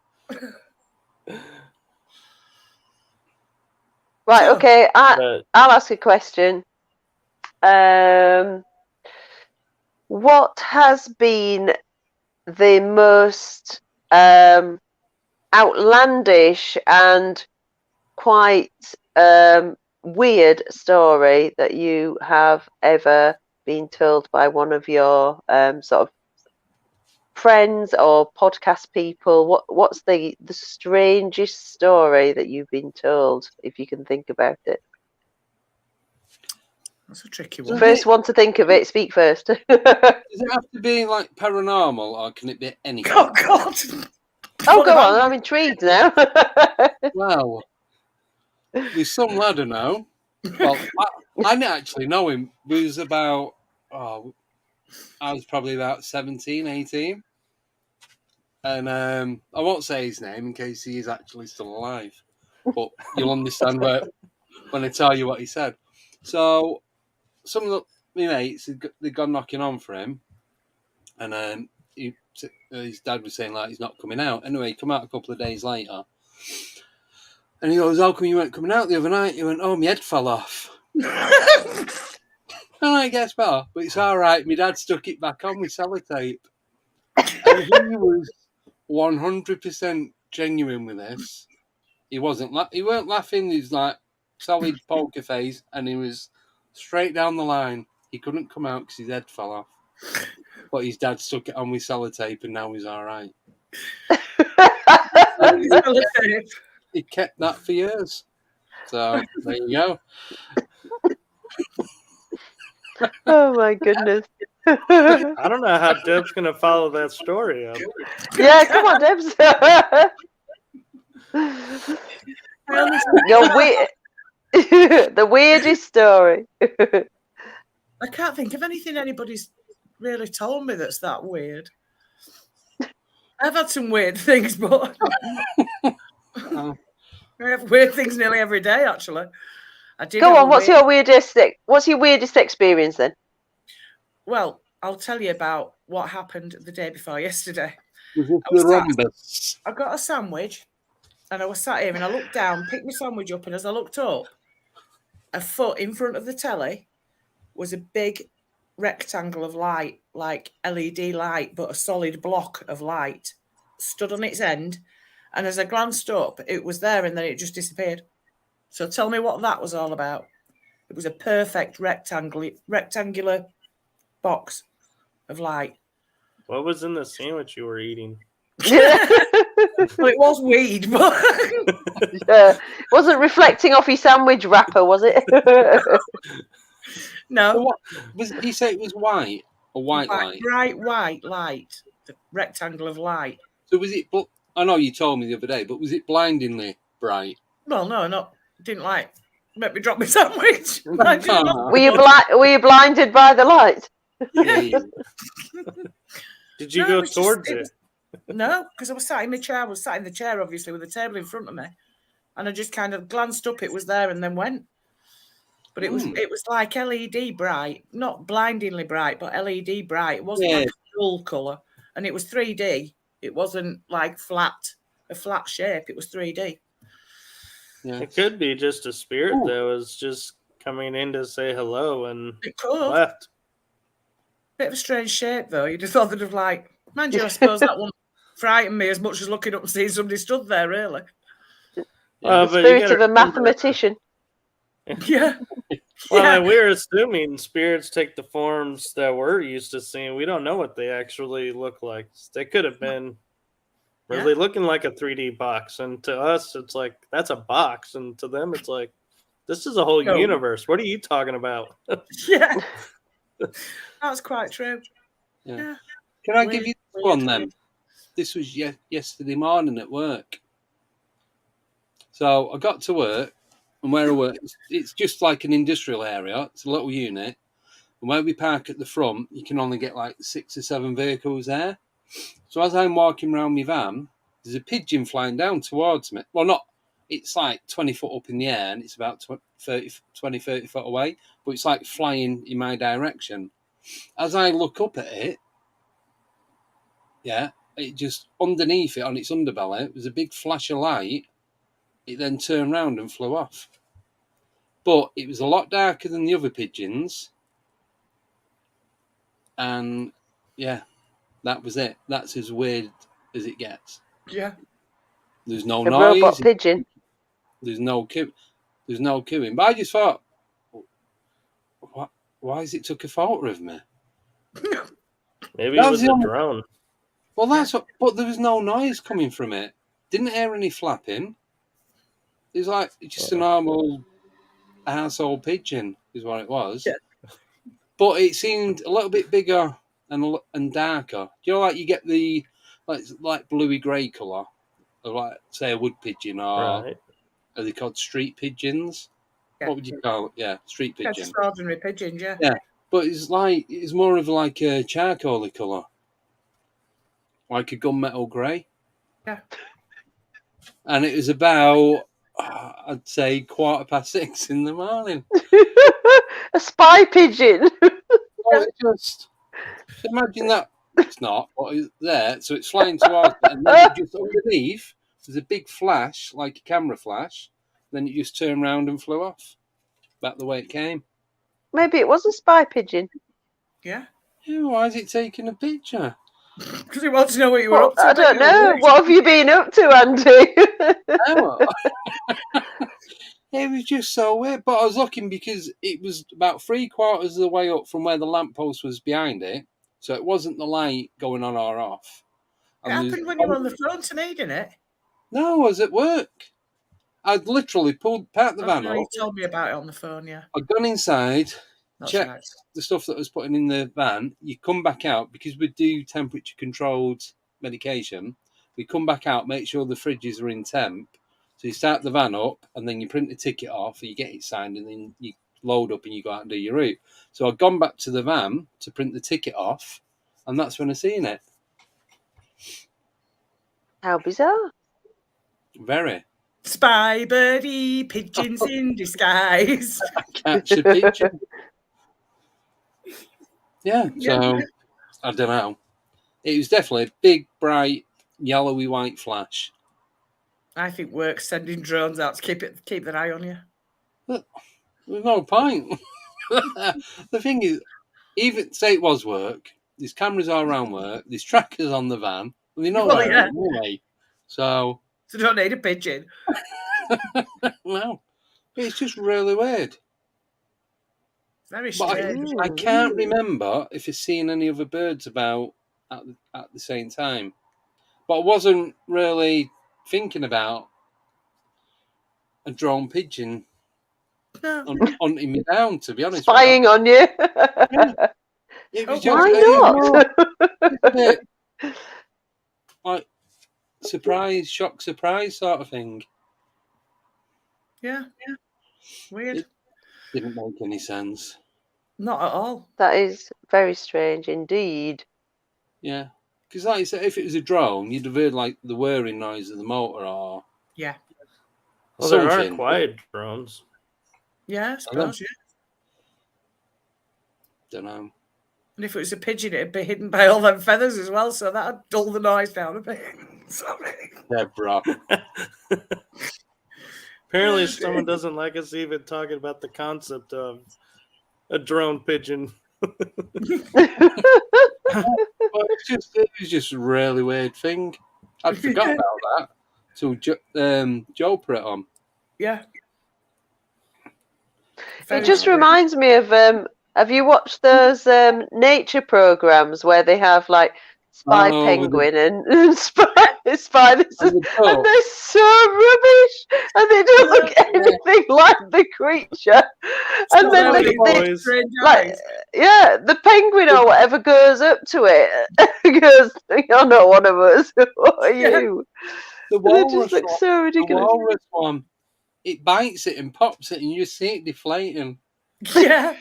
Right, okay. I'll ask a question. What has been the most outlandish and quite weird story that you have ever been told by one of your sort of friends or podcast people, what's the strangest story that you've been told, if you can think about it? That's a tricky one. First one to think of it, speak first. Does it have to be like paranormal, or can it be anything? Oh God! Oh, go on! I'm intrigued now. Well, there's some lad I know. Well, I didn't actually know him. He was about, I was probably about 17, 18. And I won't say his name in case he is actually still alive. But you'll understand when I tell you what he said. So some of my mates, they'd gone knocking on for him. And his dad was saying, like, he's not coming out. Anyway, he come out a couple of days later. And he goes, how come you weren't coming out the other night? He went, oh, my head fell off. And I guess better, but it's all right. My dad stuck it back on with sellotape. And he was 100% genuine with this. He weren't laughing. He was like solid poker face, and he was straight down the line. He couldn't come out because his head fell off. But his dad stuck it on with sellotape, and now he's all right. He kept that for years. So there you go. Oh my goodness. I don't know how Deb's going to follow that story up. Yeah, come on, Debs. The weirdest story. I can't think of anything anybody's really told me that's that weird. I've had some weird things, but I have weird things nearly every day, actually. Go on, what's your weirdest experience then? Well, I'll tell you about what happened the day before yesterday. I got a sandwich and I was sat here and I looked down, picked my sandwich up, and as I looked up, a foot in front of the telly was a big rectangle of light, like LED light, but a solid block of light stood on its end. And as I glanced up, it was there and then it just disappeared. So tell me what that was all about. It was a perfect rectangular box of light. What was in the sandwich you were eating? Well, it was weed, but it wasn't reflecting off your sandwich wrapper, was it? No. Did he say it was white or white light? Bright white light, the rectangle of light. So was it? I know you told me the other day, but was it blindingly bright? Well, no, didn't make me drop my sandwich. Were you blinded by the light? Yeah. Did you go towards it? No, because I was sat in my chair. I was sat in the chair, obviously, with the table in front of me, and I just kind of glanced up. It was there, and then went. But it was like LED bright, not blindingly bright, but LED bright. It wasn't like a dull colour, and it was 3D. It wasn't like a flat shape. It was 3D. Yeah. It could be just a spirit that was just coming in to say hello and it could. left. Bit of a strange shape, though. You'd have thought they'd have mind you, I suppose that wouldn't frighten me as much as looking up and seeing somebody stood there, really. The spirit of a mathematician. Yeah. Well, we're assuming spirits take the forms that we're used to seeing. We don't know what they actually look like. They could have been really looking like a 3D box. And to us, it's like, that's a box. And to them, it's like, this is a whole universe. What are you talking about? Yeah. That's quite true. Yeah. Can I give you one then? This was yesterday morning at work. So I got to work, and where I work, it's just like an industrial area. It's a little unit. And where we park at the front, you can only get like 6 or 7 vehicles there. So as I'm walking around my van, there's a pigeon flying down towards me. Well, it's like 20 foot up in the air, and it's about 30 foot away. But it's like flying in my direction. As I look up at it, it just, underneath it, on its underbelly, was a big flash of light. It then turned round and flew off. But it was a lot darker than the other pigeons. And, that was it. That's as weird as it gets. Yeah. There's no a noise. Robot pigeon. There's no cooing. But I just thought, why has it took a photo of me? Maybe it was a drone. Well, that's what, but there was no noise coming from it. Didn't hear any flapping. It was like just a normal household pigeon, is what it was. Yeah. But it seemed a little bit bigger and darker. You know, like you get the like bluey grey colour of like say a wood pigeon or Right. are they called street pigeons? Yeah. What would you call it? Yeah, street Yeah, pigeon. just ordinary pigeons, yeah. Yeah, but it's more of like a charcoaly colour, like a gunmetal grey. Yeah. And it was about I'd say 6:15 in the morning. A spy pigeon. Oh, it just imagine that. It's not, but it's there, so it's flying towards it, and then it just underneath there's a big flash, like a camera flash. Then it just turned around and flew off, back the way it came. Maybe it was a spy pigeon. Yeah. Yeah, why is it taking a picture? Because he wants to know what you were up to. I don't know. What have you been up to, Andy? Oh. It was just so weird. But I was looking because it was about 3/4 of the way up from where the lamppost was behind it. So it wasn't the light going on or off. It happened when you were on the phone to me, didn't it? No, I was at work. I'd literally parked the van No, up. you told me about it on the phone, yeah. I'd gone inside, That's checked right. the stuff that I was putting in the van. You come back out because we do temperature controlled medication. We come back out, make sure the fridges are in temp. So you start the van up and then you print the ticket off, you get it signed, and then you load up and you go out and do your route. So I'd gone back to the van to print the ticket off, and that's when I seen it. How bizarre. Very. Spy birdie, pigeons in disguise. Catch a pigeon. Yeah, so I don't know. It was definitely a big, bright, yellowy white flash. I think work's sending drones out to keep their eye on you. There's no point. The thing is, even say it was work, there's cameras all around work, there's trackers on the van, and they know Well, where yeah. it is anyway. So, So don't need a pigeon. no, it's just really weird. Very But strange. I can't remember if I've seen any other birds about at the same time. But I wasn't really thinking about a drone pigeon hunting me down, to be honest. Spying on you. Yeah. It was just, Why not? Like shock surprise sort of thing. Yeah. Weird. It didn't make any sense. Not at all. That is very strange indeed. Yeah. Because like you said, if it was a drone, you'd have heard like the whirring noise of the motor or Yeah. Well, something. there are quiet drones. Yeah, I suppose, yeah. Don't know. And if it was a pigeon, it'd be hidden by all them feathers as well, so that'd dull the noise down a bit. Sorry. Yeah, bro. Apparently, someone doesn't like us even talking about the concept of a drone pigeon. It was just a really weird thing. I'd forgot about that till Joe put it on. Yeah. It just reminds me of have you watched those nature programs where they have like spy penguin and spy this, and they're so rubbish and they don't look anything like the creature. And then the penguin or whatever goes up to it and goes, "You're not one of us. What are you?" The walrus just looks so ridiculous. The walrus one, it bites it and pops it, and you see it deflating. Yeah.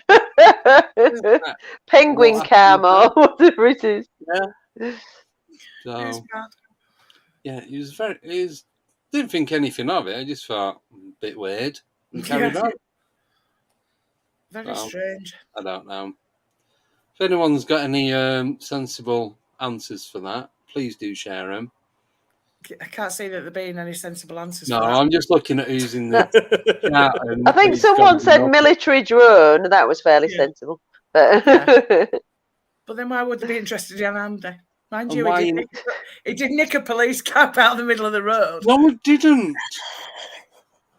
Penguin cam or whatever it is. Yeah. So, yeah, didn't think anything of it. I just thought a bit weird and carried on. Very strange. I don't know. If anyone's got any sensible answers for that, please do share them. I can't see that there being any sensible answers. No, for that. I'm just looking at who's in the chat. I think someone said military drone. That was fairly sensible. But then why would they be interested in Andy? Mind you, he did nick a police cap out of the middle of the road. No, I didn't.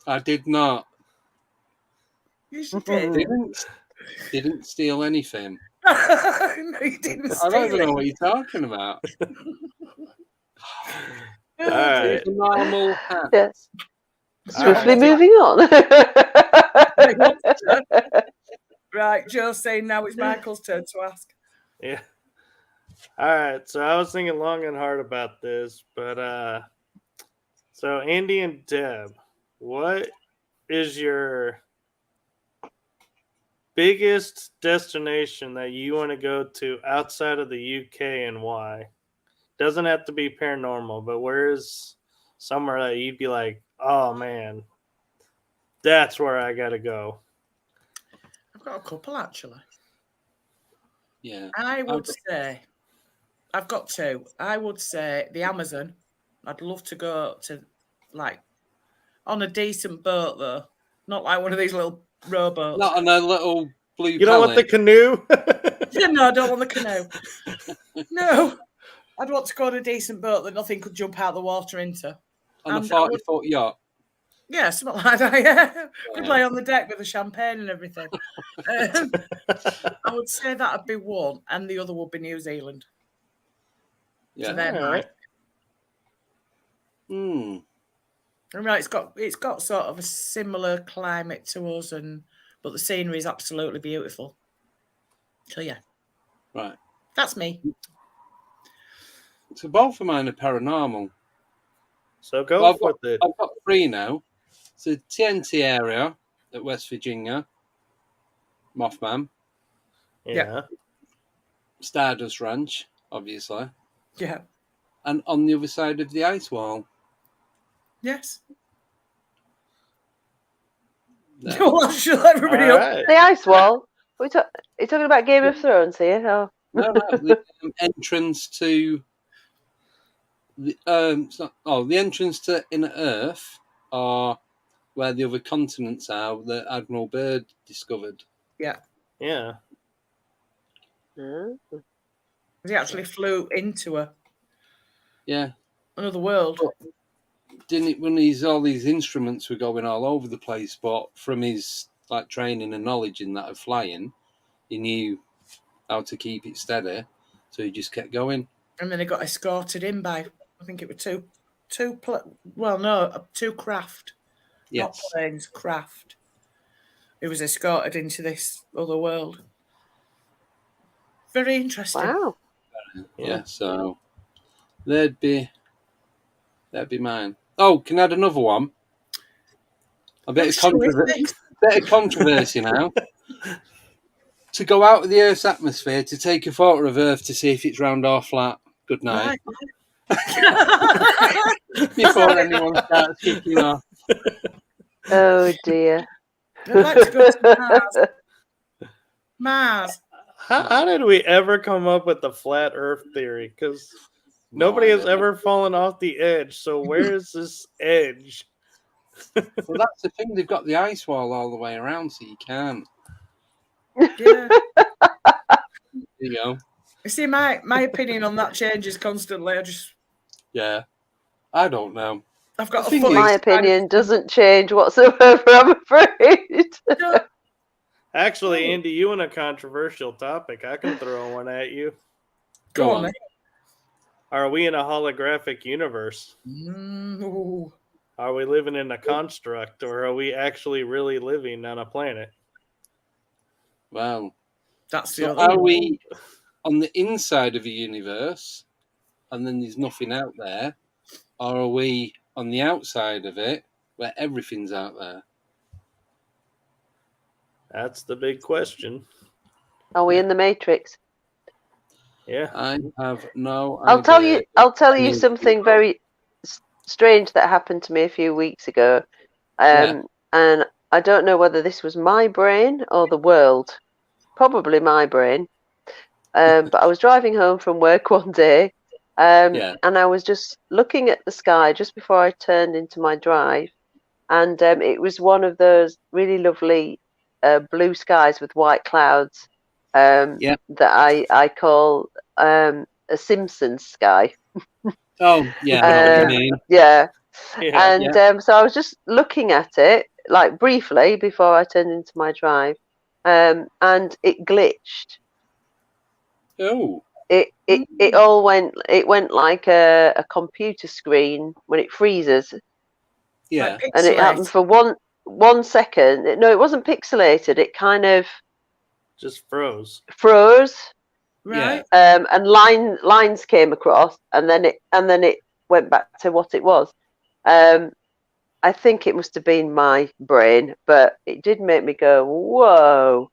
I did not. Yes, you did. Didn't steal anything. No, you didn't steal I don't even know what you're talking about. All right. Normal hat. Yes. Swiftly right. moving on. Right, Joe's saying now it's Michael's turn to ask. Yeah. All right. So I was thinking long and hard about this, but so Andy and Deb, what is your biggest destination that you want to go to outside of the UK and why? Doesn't have to be paranormal, but where is somewhere that you'd be like, oh man, that's where I gotta go? I've got a couple actually. Yeah. I would say I've got two. I would say the Amazon. I'd love to go to, like, on a decent boat though, not like one of these little rowboats. Not on a little blue. You don't want the canoe? No, I don't want the canoe. No, I'd want to go on a decent boat that nothing could jump out the water into. On a 40-foot yacht. Yeah, something like that. Yeah, could lay on the deck with the champagne and everything. I would say that'd be one, and the other would be New Zealand. Yeah. So they're mine. Right, it's got sort of a similar climate to us, but the scenery is absolutely beautiful. So yeah, right, that's me. So both of mine are paranormal. So go with it. I've got three now. So TNT area at West Virginia, Mothman. Yeah. Stardust Ranch, obviously. Yeah. And on the other side of the ice wall. Yes. No. Well, shut everybody up. The ice wall. Are you talking about Game of Thrones here? Oh. No, the entrance to the the entrance to Inner Earth, or where the other continents are that Admiral Byrd discovered. Yeah. Yeah. He actually flew into another world. But didn't it, when all these instruments were going all over the place, but from his training and knowledge in that of flying, he knew how to keep it steady, so he just kept going. And then he got escorted in by, I think it were two craft. Yes. Not planes, craft. He was escorted into this other world. Very interesting. Wow. Yeah, so that'd be mine. Oh, can I add another one? A bit of controversy now. To go out of the Earth's atmosphere to take a photo of Earth to see if it's round or flat. Good night. Right. Before anyone starts kicking off. Oh dear. I'd like to go to Mars. How did we ever come up with the flat Earth theory? Because nobody has ever fallen off the edge. So where is this edge? Well, that's the thing. They've got the ice wall all the way around, so you can't. Yeah. There you go. You see, my opinion on that changes constantly. I don't know. I've got my opinion doesn't change whatsoever, I'm afraid. Actually, Andy, you want a controversial topic? I can throw one at you. Go on. Are we in a holographic universe? No. Are we living in a construct, or are we actually really living on a planet? Well, that's the other. Are we on the inside of a universe, and then there's nothing out there, or are we on the outside of it, where everything's out there? That's the big question. Are we in the Matrix? Yeah. I have no idea. I'll tell you something very strange that happened to me a few weeks ago. And I don't know whether this was my brain or the world. Probably my brain. But I was driving home from work one day, and I was just looking at the sky just before I turned into my drive. And it was one of those really lovely blue skies with white clouds that I call a Simpsons sky. Oh, yeah, I know what you mean. Yeah. And so I was just looking at it, like briefly, before I turned into my drive, and it glitched. Oh. it all went like a computer screen when it freezes. Yeah. Like And it happened for 1 second. No, it wasn't pixelated. It kind of just froze. Right. And lines came across, and then it went back to what it was. I think it must have been my brain, but it did make me go, "Whoa,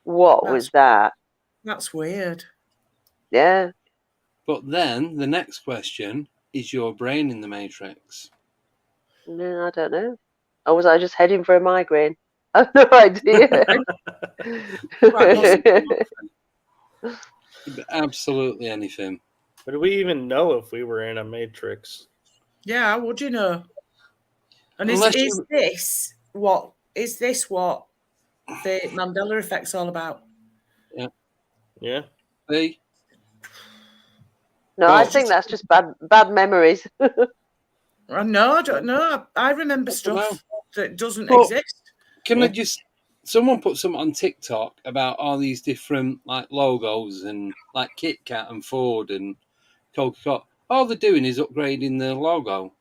what was that?" That's weird. Yeah. But then the next question is your brain in the Matrix? No, I don't know. Or was I just heading for a migraine? I have no idea. Absolutely anything. But do we even know if we were in a matrix? Yeah, how would you know? And is this what the Mandela effect's all about? Yeah. Yeah. See? No, I think that's just bad memories. No, I don't know. I remember stuff that doesn't But exist. Can I just... Someone put something on TikTok about all these different like logos and like Kit Kat and Ford and Coca-Cola. All they're doing is upgrading the logo.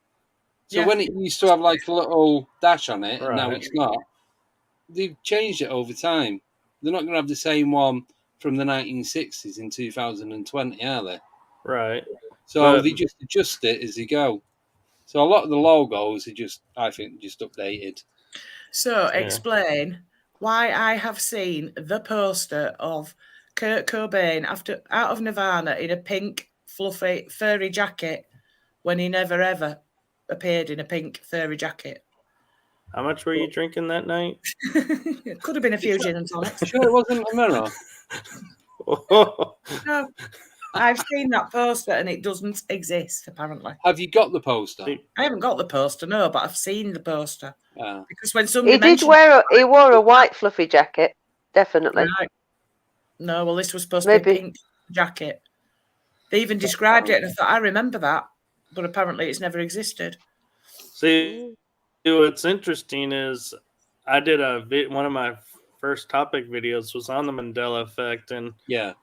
So when it used to have like a little dash on it, and now it's not, they've changed it over time. They're not going to have the same one from the 1960s in 2020, are they? Right. So they just adjust it as they go. So a lot of the logos are I think, just updated. So explain why I have seen the poster of Kurt Cobain out of Nirvana in a pink, fluffy, furry jacket when he never ever appeared in a pink, furry jacket. How much were you drinking that night? It could have been a few gin and tonics. Sure, it wasn't a mirror. No, I've seen that poster and it doesn't exist, apparently. Have you got the poster? I haven't got the poster, no, but I've seen the poster. Yeah. Because when somebody he wore a white fluffy jacket, definitely. Right. No, well, this was supposed to be a pink jacket. They even described it, and I thought, I remember that, but apparently it's never existed. See, what's interesting is I did one of my first topic videos was on the Mandela effect, and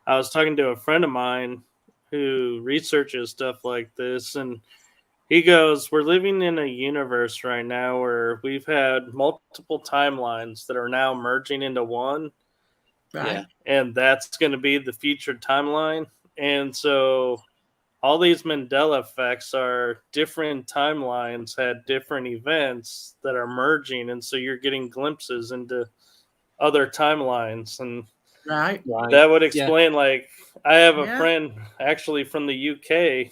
I was talking to a friend of mine who researches stuff like this, and he goes, we're living in a universe right now where we've had multiple timelines that are now merging into one. Right. And that's going to be the future timeline. And so all these Mandela effects are different timelines, had different events that are merging. And so you're getting glimpses into other timelines. And that would explain, like, I have a friend actually from the UK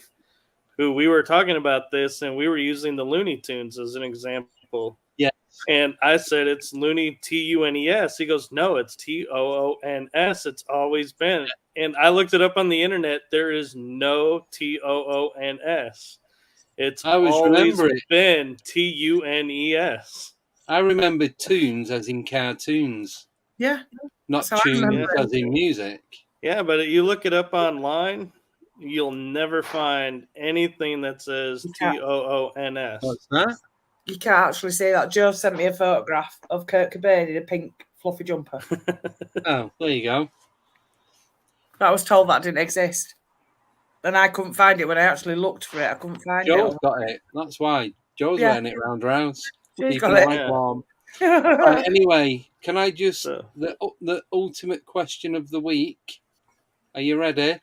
who we were talking about this, and we were using the Looney Tunes as an example. Yeah. And I said, it's Looney, Tunes. He goes, no, it's Toons. It's always been. And I looked it up on the internet. There is no Toons. It's always been Tunes. I remember tunes as in cartoons. Yeah. Not tunes as in music. Yeah, but you look it up online, you'll never find anything that says Toons. What's that? You can't actually see that. Joe sent me a photograph of Kurt Cobain in a pink fluffy jumper. Oh, there you go. I was told that didn't exist. And I couldn't find it when I actually looked for it. I couldn't find it. Joe's got it. That's why. Joe's wearing it around her house. She's got it. Warm. Right, anyway, can I just... The ultimate question of the week. Are you ready?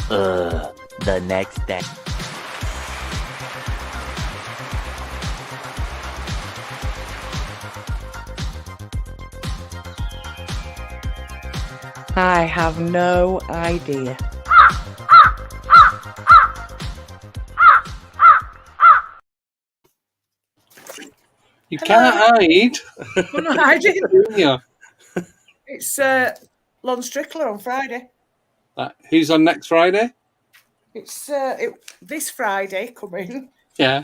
The next day. I have no idea. You can't hide. I'm not hiding. Yeah. It's Lon Strickler on Friday. Who's on next Friday? It's this Friday coming. Yeah.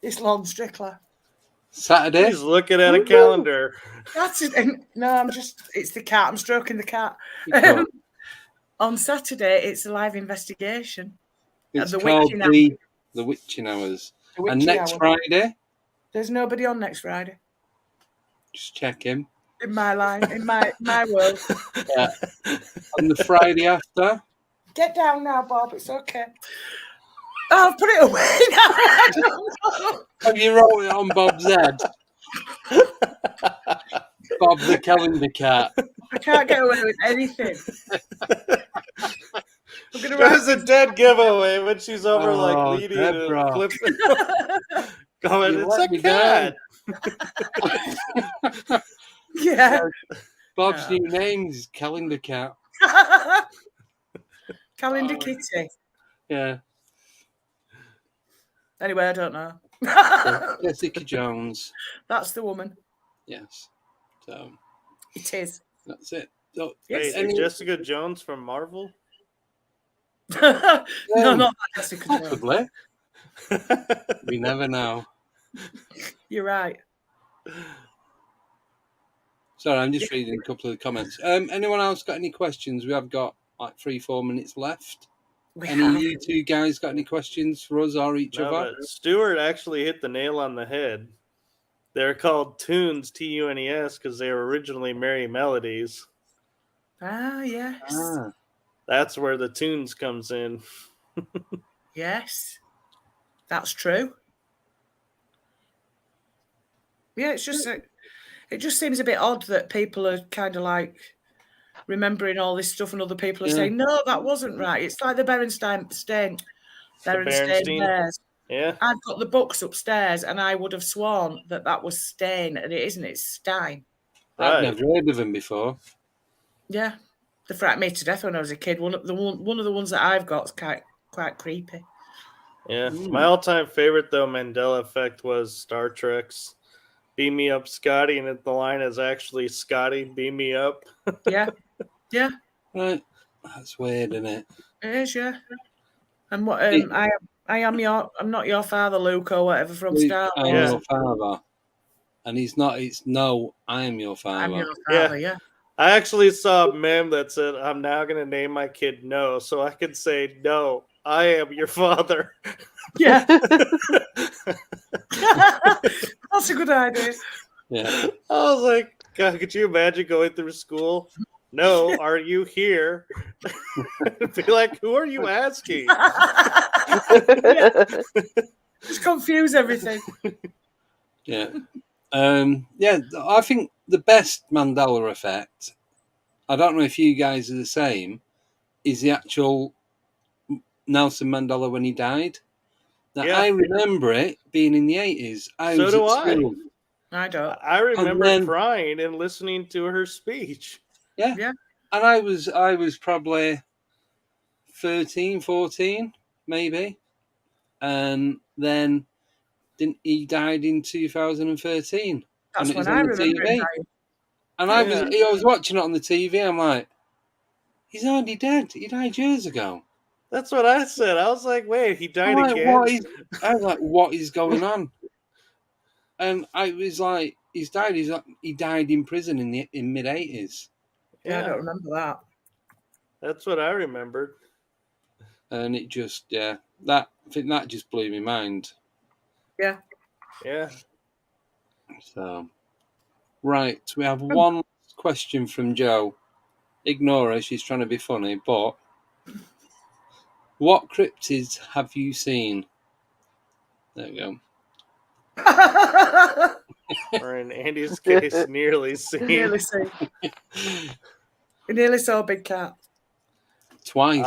It's Lon Strickler. Saturday? He's looking at a calendar. That's it. No, it's the cat. I'm stroking the cat. On Saturday, it's a live investigation. It's the called Witching Hour. the Witching Hours. The And Witching next Hour. Friday, There's nobody on next Friday. just check him. In my line, in my world. Yeah. On the Friday after. Get down now, Bob. It's okay. Oh, I've put it away now. I don't know. Have you wrote it on Bob's head? Bob the calendar cat. I can't get away with anything. I'm gonna There's a dead giveaway when she's over Oh, leading Deborah. and flipping. Going, You it's let a me cat. Yeah. Bob's new name is Calendar Cat. Calendar Kitty. Yeah. Anyway, I don't know. Jessica Jones. That's the woman. Yes. So it is. That's it. So, Wait, is Jessica Jones from Marvel? No, not that Jessica Jones. Possibly. We never know. You're right. Sorry, I'm just reading a couple of the comments. Anyone else got any questions? We have got like 3-4 minutes left. Any of you two guys got any questions for us or each other? But Stuart actually hit the nail on the head. They're called tunes, Tunes, because they were originally merry melodies. Ah, yes. Ah. That's where the tunes comes in. Yes, that's true. Yeah, it's just it just seems a bit odd that people are kind of like remembering all this stuff, and other people are saying, "No, that wasn't right." It's like the Berenstain Bears. Yeah, I've got the books upstairs, and I would have sworn that was Stain, and it isn't. It's Stein. I've never heard of them before. Yeah, they frightened me to death when I was a kid. One of the ones that I've got is quite creepy. Yeah, my all-time favorite though, Mandela Effect, was Star Trek's "Beam Me Up, Scotty," and the line is actually "Scotty, beam me up." Yeah, yeah. Right, that's weird, isn't it? It is, yeah. And what I'm not your father, Luke, or whatever from Star Wars. I'm your father. And he's not, it's no, I am your father. I'm your father, yeah. I actually saw a meme that said, "I'm now going to name my kid No, so I can say, no, I am your father." Yeah. That's a good idea. Yeah. I was like, God, could you imagine going through school? No, are you here? Be like, who are you asking? Yeah. Just confuse everything. Yeah. Yeah, I think the best Mandela effect, I don't know if you guys are the same, is the actual Nelson Mandela when he died. Now, I remember it being in the 80s. So do I. I don't. I remember crying and listening to her speech. Yeah. Yeah. And I was probably 13, 14, maybe. And then he died in 2013. That's and it was when on I the remember TV. him dying. And I was watching it on the TV. I'm like, he's already dead. He died years ago. That's what I said. I was like, wait, he died again? I was like, what is going on? And I was like, he died in prison in mid-80s. Yeah, I don't remember that. That's what I remembered. And it just, I think that just blew my mind. Yeah. Yeah. So, right, we have one question from Joe. Ignore her, she's trying to be funny, but what cryptids have you seen? There we go. Or in Andy's case, nearly seen. Nearly seen. We nearly saw a big cat. Twice.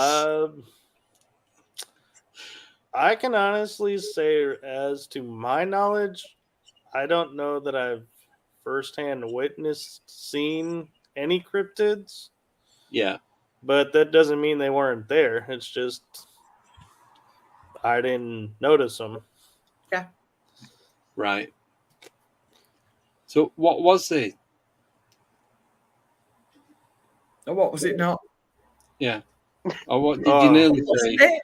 I can honestly say, as to my knowledge, I don't know that I've firsthand seen any cryptids. Yeah. But that doesn't mean they weren't there. It's just I didn't notice them. Yeah. Right. So what was it? Or what was it not? Yeah. Or what did you nearly say?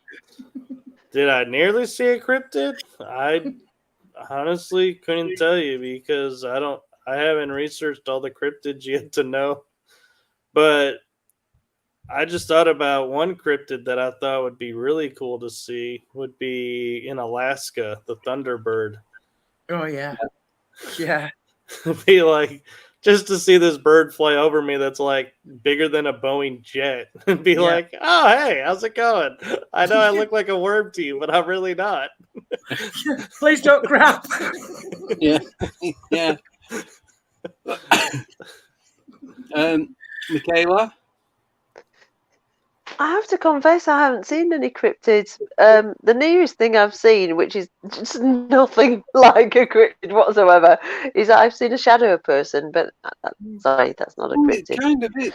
Did I nearly see a cryptid? I honestly couldn't tell you because I haven't researched all the cryptids yet to know. But I just thought about one cryptid that I thought would be really cool to see would be in Alaska, the Thunderbird. Oh yeah, yeah. Be like just to see this bird fly over me that's like bigger than a Boeing jet and be like, oh hey, how's it going? I know I look like a worm to you, but I'm really not. Please don't grab. Yeah, yeah. Michaela? I have to confess, I haven't seen any cryptids. The nearest thing I've seen, which is just nothing like a cryptid whatsoever, is that I've seen a shadow person. But sorry, that's not a cryptid. It kind of is.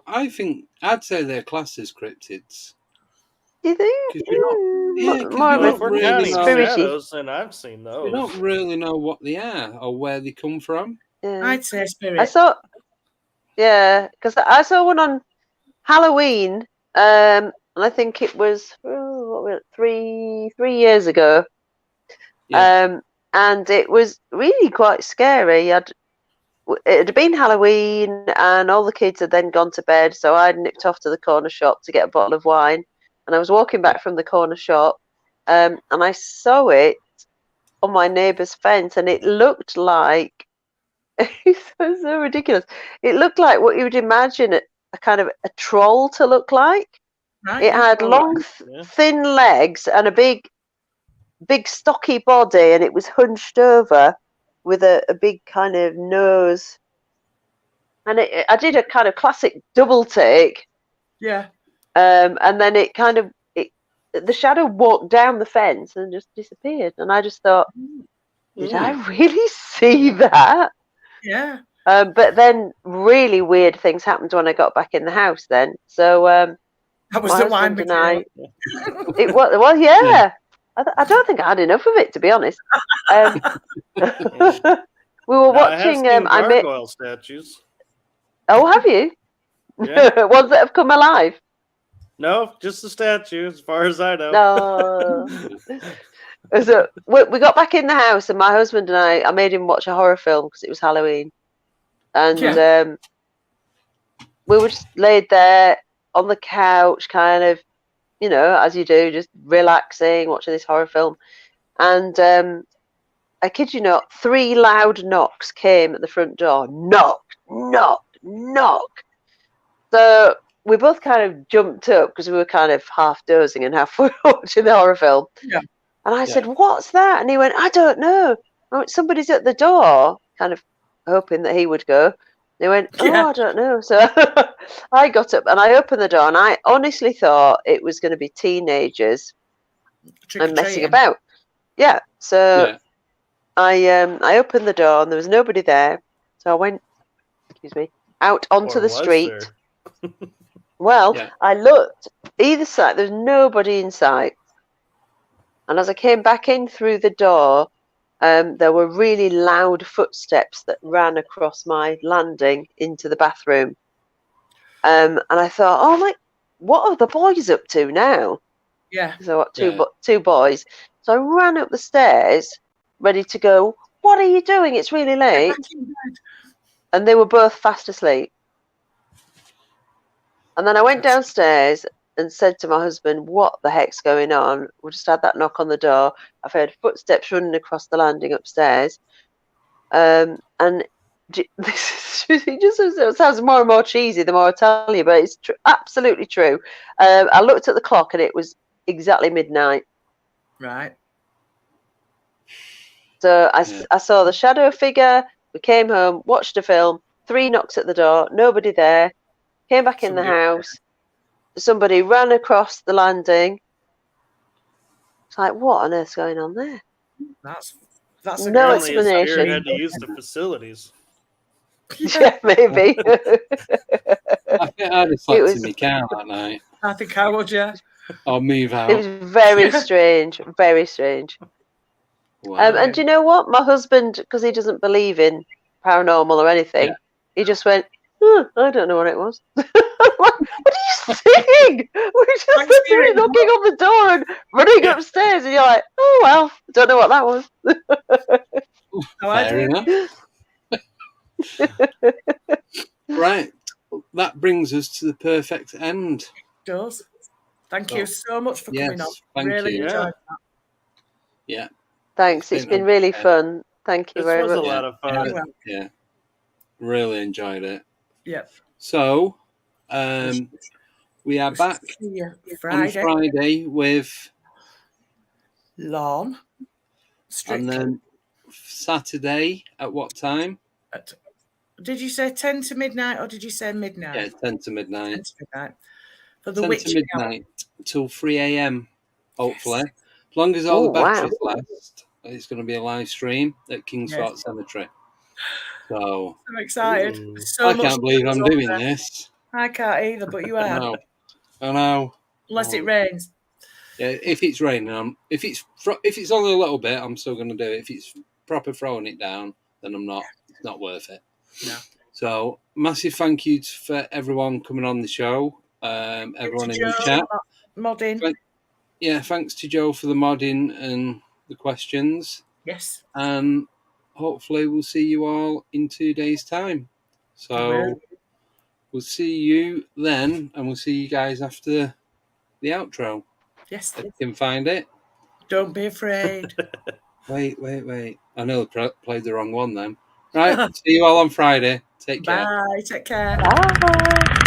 I think I'd say they're classed as cryptids. Do you think? More If we're counting shadows, and I've seen those. We don't really know what they are or where they come from. Yeah. I'd say spirit. Because I saw one on Halloween, and I think it was 3 years ago. Yeah. And it was really quite scary. It had been Halloween, and all the kids had then gone to bed, so I nipped off to the corner shop to get a bottle of wine. And I was walking back from the corner shop, and I saw it on my neighbour's fence, and it looked like it's so ridiculous. It looked like what you would imagine a kind of a troll to look like. Right, it had long, thin legs and a big, stocky body, and it was hunched over with a big kind of nose. And I did a kind of classic double take. Yeah. And then the shadow walked down the fence and just disappeared. And I just thought, did I really see that? Yeah. But then really weird things happened when I got back in the house then. So that was the wine and I, it was, well, yeah. I don't think I had enough of it, to be honest. We were watching. I have seen gargoyle statues. Oh, have you? Yeah. Ones that have come alive? No, just the statue, as far as I know. No. So we got back in the house, and my husband and I made him watch a horror film because it was Halloween, and we were just laid there on the couch, kind of, as you do, just relaxing, watching this horror film, and I kid you not, 3 loud knocks came at the front door. Knock, knock, knock. So we both kind of jumped up because we were kind of half dozing and half watching the horror film. Yeah. And I said, "What's that?" And he went, "I don't know." I went, "Somebody's at the door," kind of hoping that he would go. They went, "Oh, I don't know." So I got up and I opened the door, and I honestly thought it was going to be teenagers and messing about. Yeah. So I opened the door and there was nobody there. So I went, out onto the street. Well, I looked either side. There's nobody in sight. And as I came back in through the door, there were really loud footsteps that ran across my landing into the bathroom. And I thought, oh my, what are the boys up to now? Yeah. So what, two boys. So I ran up the stairs, ready to go. What are you doing? It's really late. And they were both fast asleep. And then I went downstairs and said to my husband, what the heck's going on? We just had that knock on the door. I've heard footsteps running across the landing upstairs. And it just sounds more and more cheesy the more I tell you, but it's absolutely true. I looked at the clock and it was exactly midnight. Right. So I saw the shadow figure. We came home, watched a film, 3 knocks at the door, nobody there. Came back in the house. Somebody ran across the landing. It's like, what on earth's going on there? That's no explanation. You had to use the facilities. Yeah, maybe. I think I'd have slept in my car that night. I think I would, yeah. Or move out. It was very strange, very strange. Wow. And do you know what? My husband, because he doesn't believe in paranormal or anything, he just went, I don't know what it was. What are you saying? We're just knocking on the door and running upstairs, and you're like, oh well, don't know what that was. Fair enough. Right. that brings us to the perfect end. It does. Thank you so much for coming on. Thank really you. enjoyed that. Yeah. Thanks. It's been really fun. Thank you very much. This was a lot of fun. Yeah. Really enjoyed it. Yeah. So, we are back on Friday with Lawn. And then Saturday at what time? Did you say 10 to midnight or did you say midnight? Yeah, 10 to midnight. 10 to midnight. For the 10 witch to midnight till 3 a.m. hopefully. Yes. As long as all the batteries last, it's going to be a live stream at Kingsford Cemetery. So I'm excited. I can't believe I'm doing this. I can't either, but you are. I know. Unless it rains. Yeah, if it's raining, if it's only a little bit, I'm still going to do it. If it's proper throwing it down, then I'm not. It's not worth it. No. So massive thank you for everyone coming on the show. Everyone in the chat. Modding. Thanks to Joe for the modding and the questions. Yes. And hopefully we'll see you all in 2 days' time. So we'll see you then, and we'll see you guys after the outro. Yes. If you can find it. Don't be afraid. Wait. I know I played the wrong one then. Right. See you all on Friday. Take care. Bye. Take care. Bye.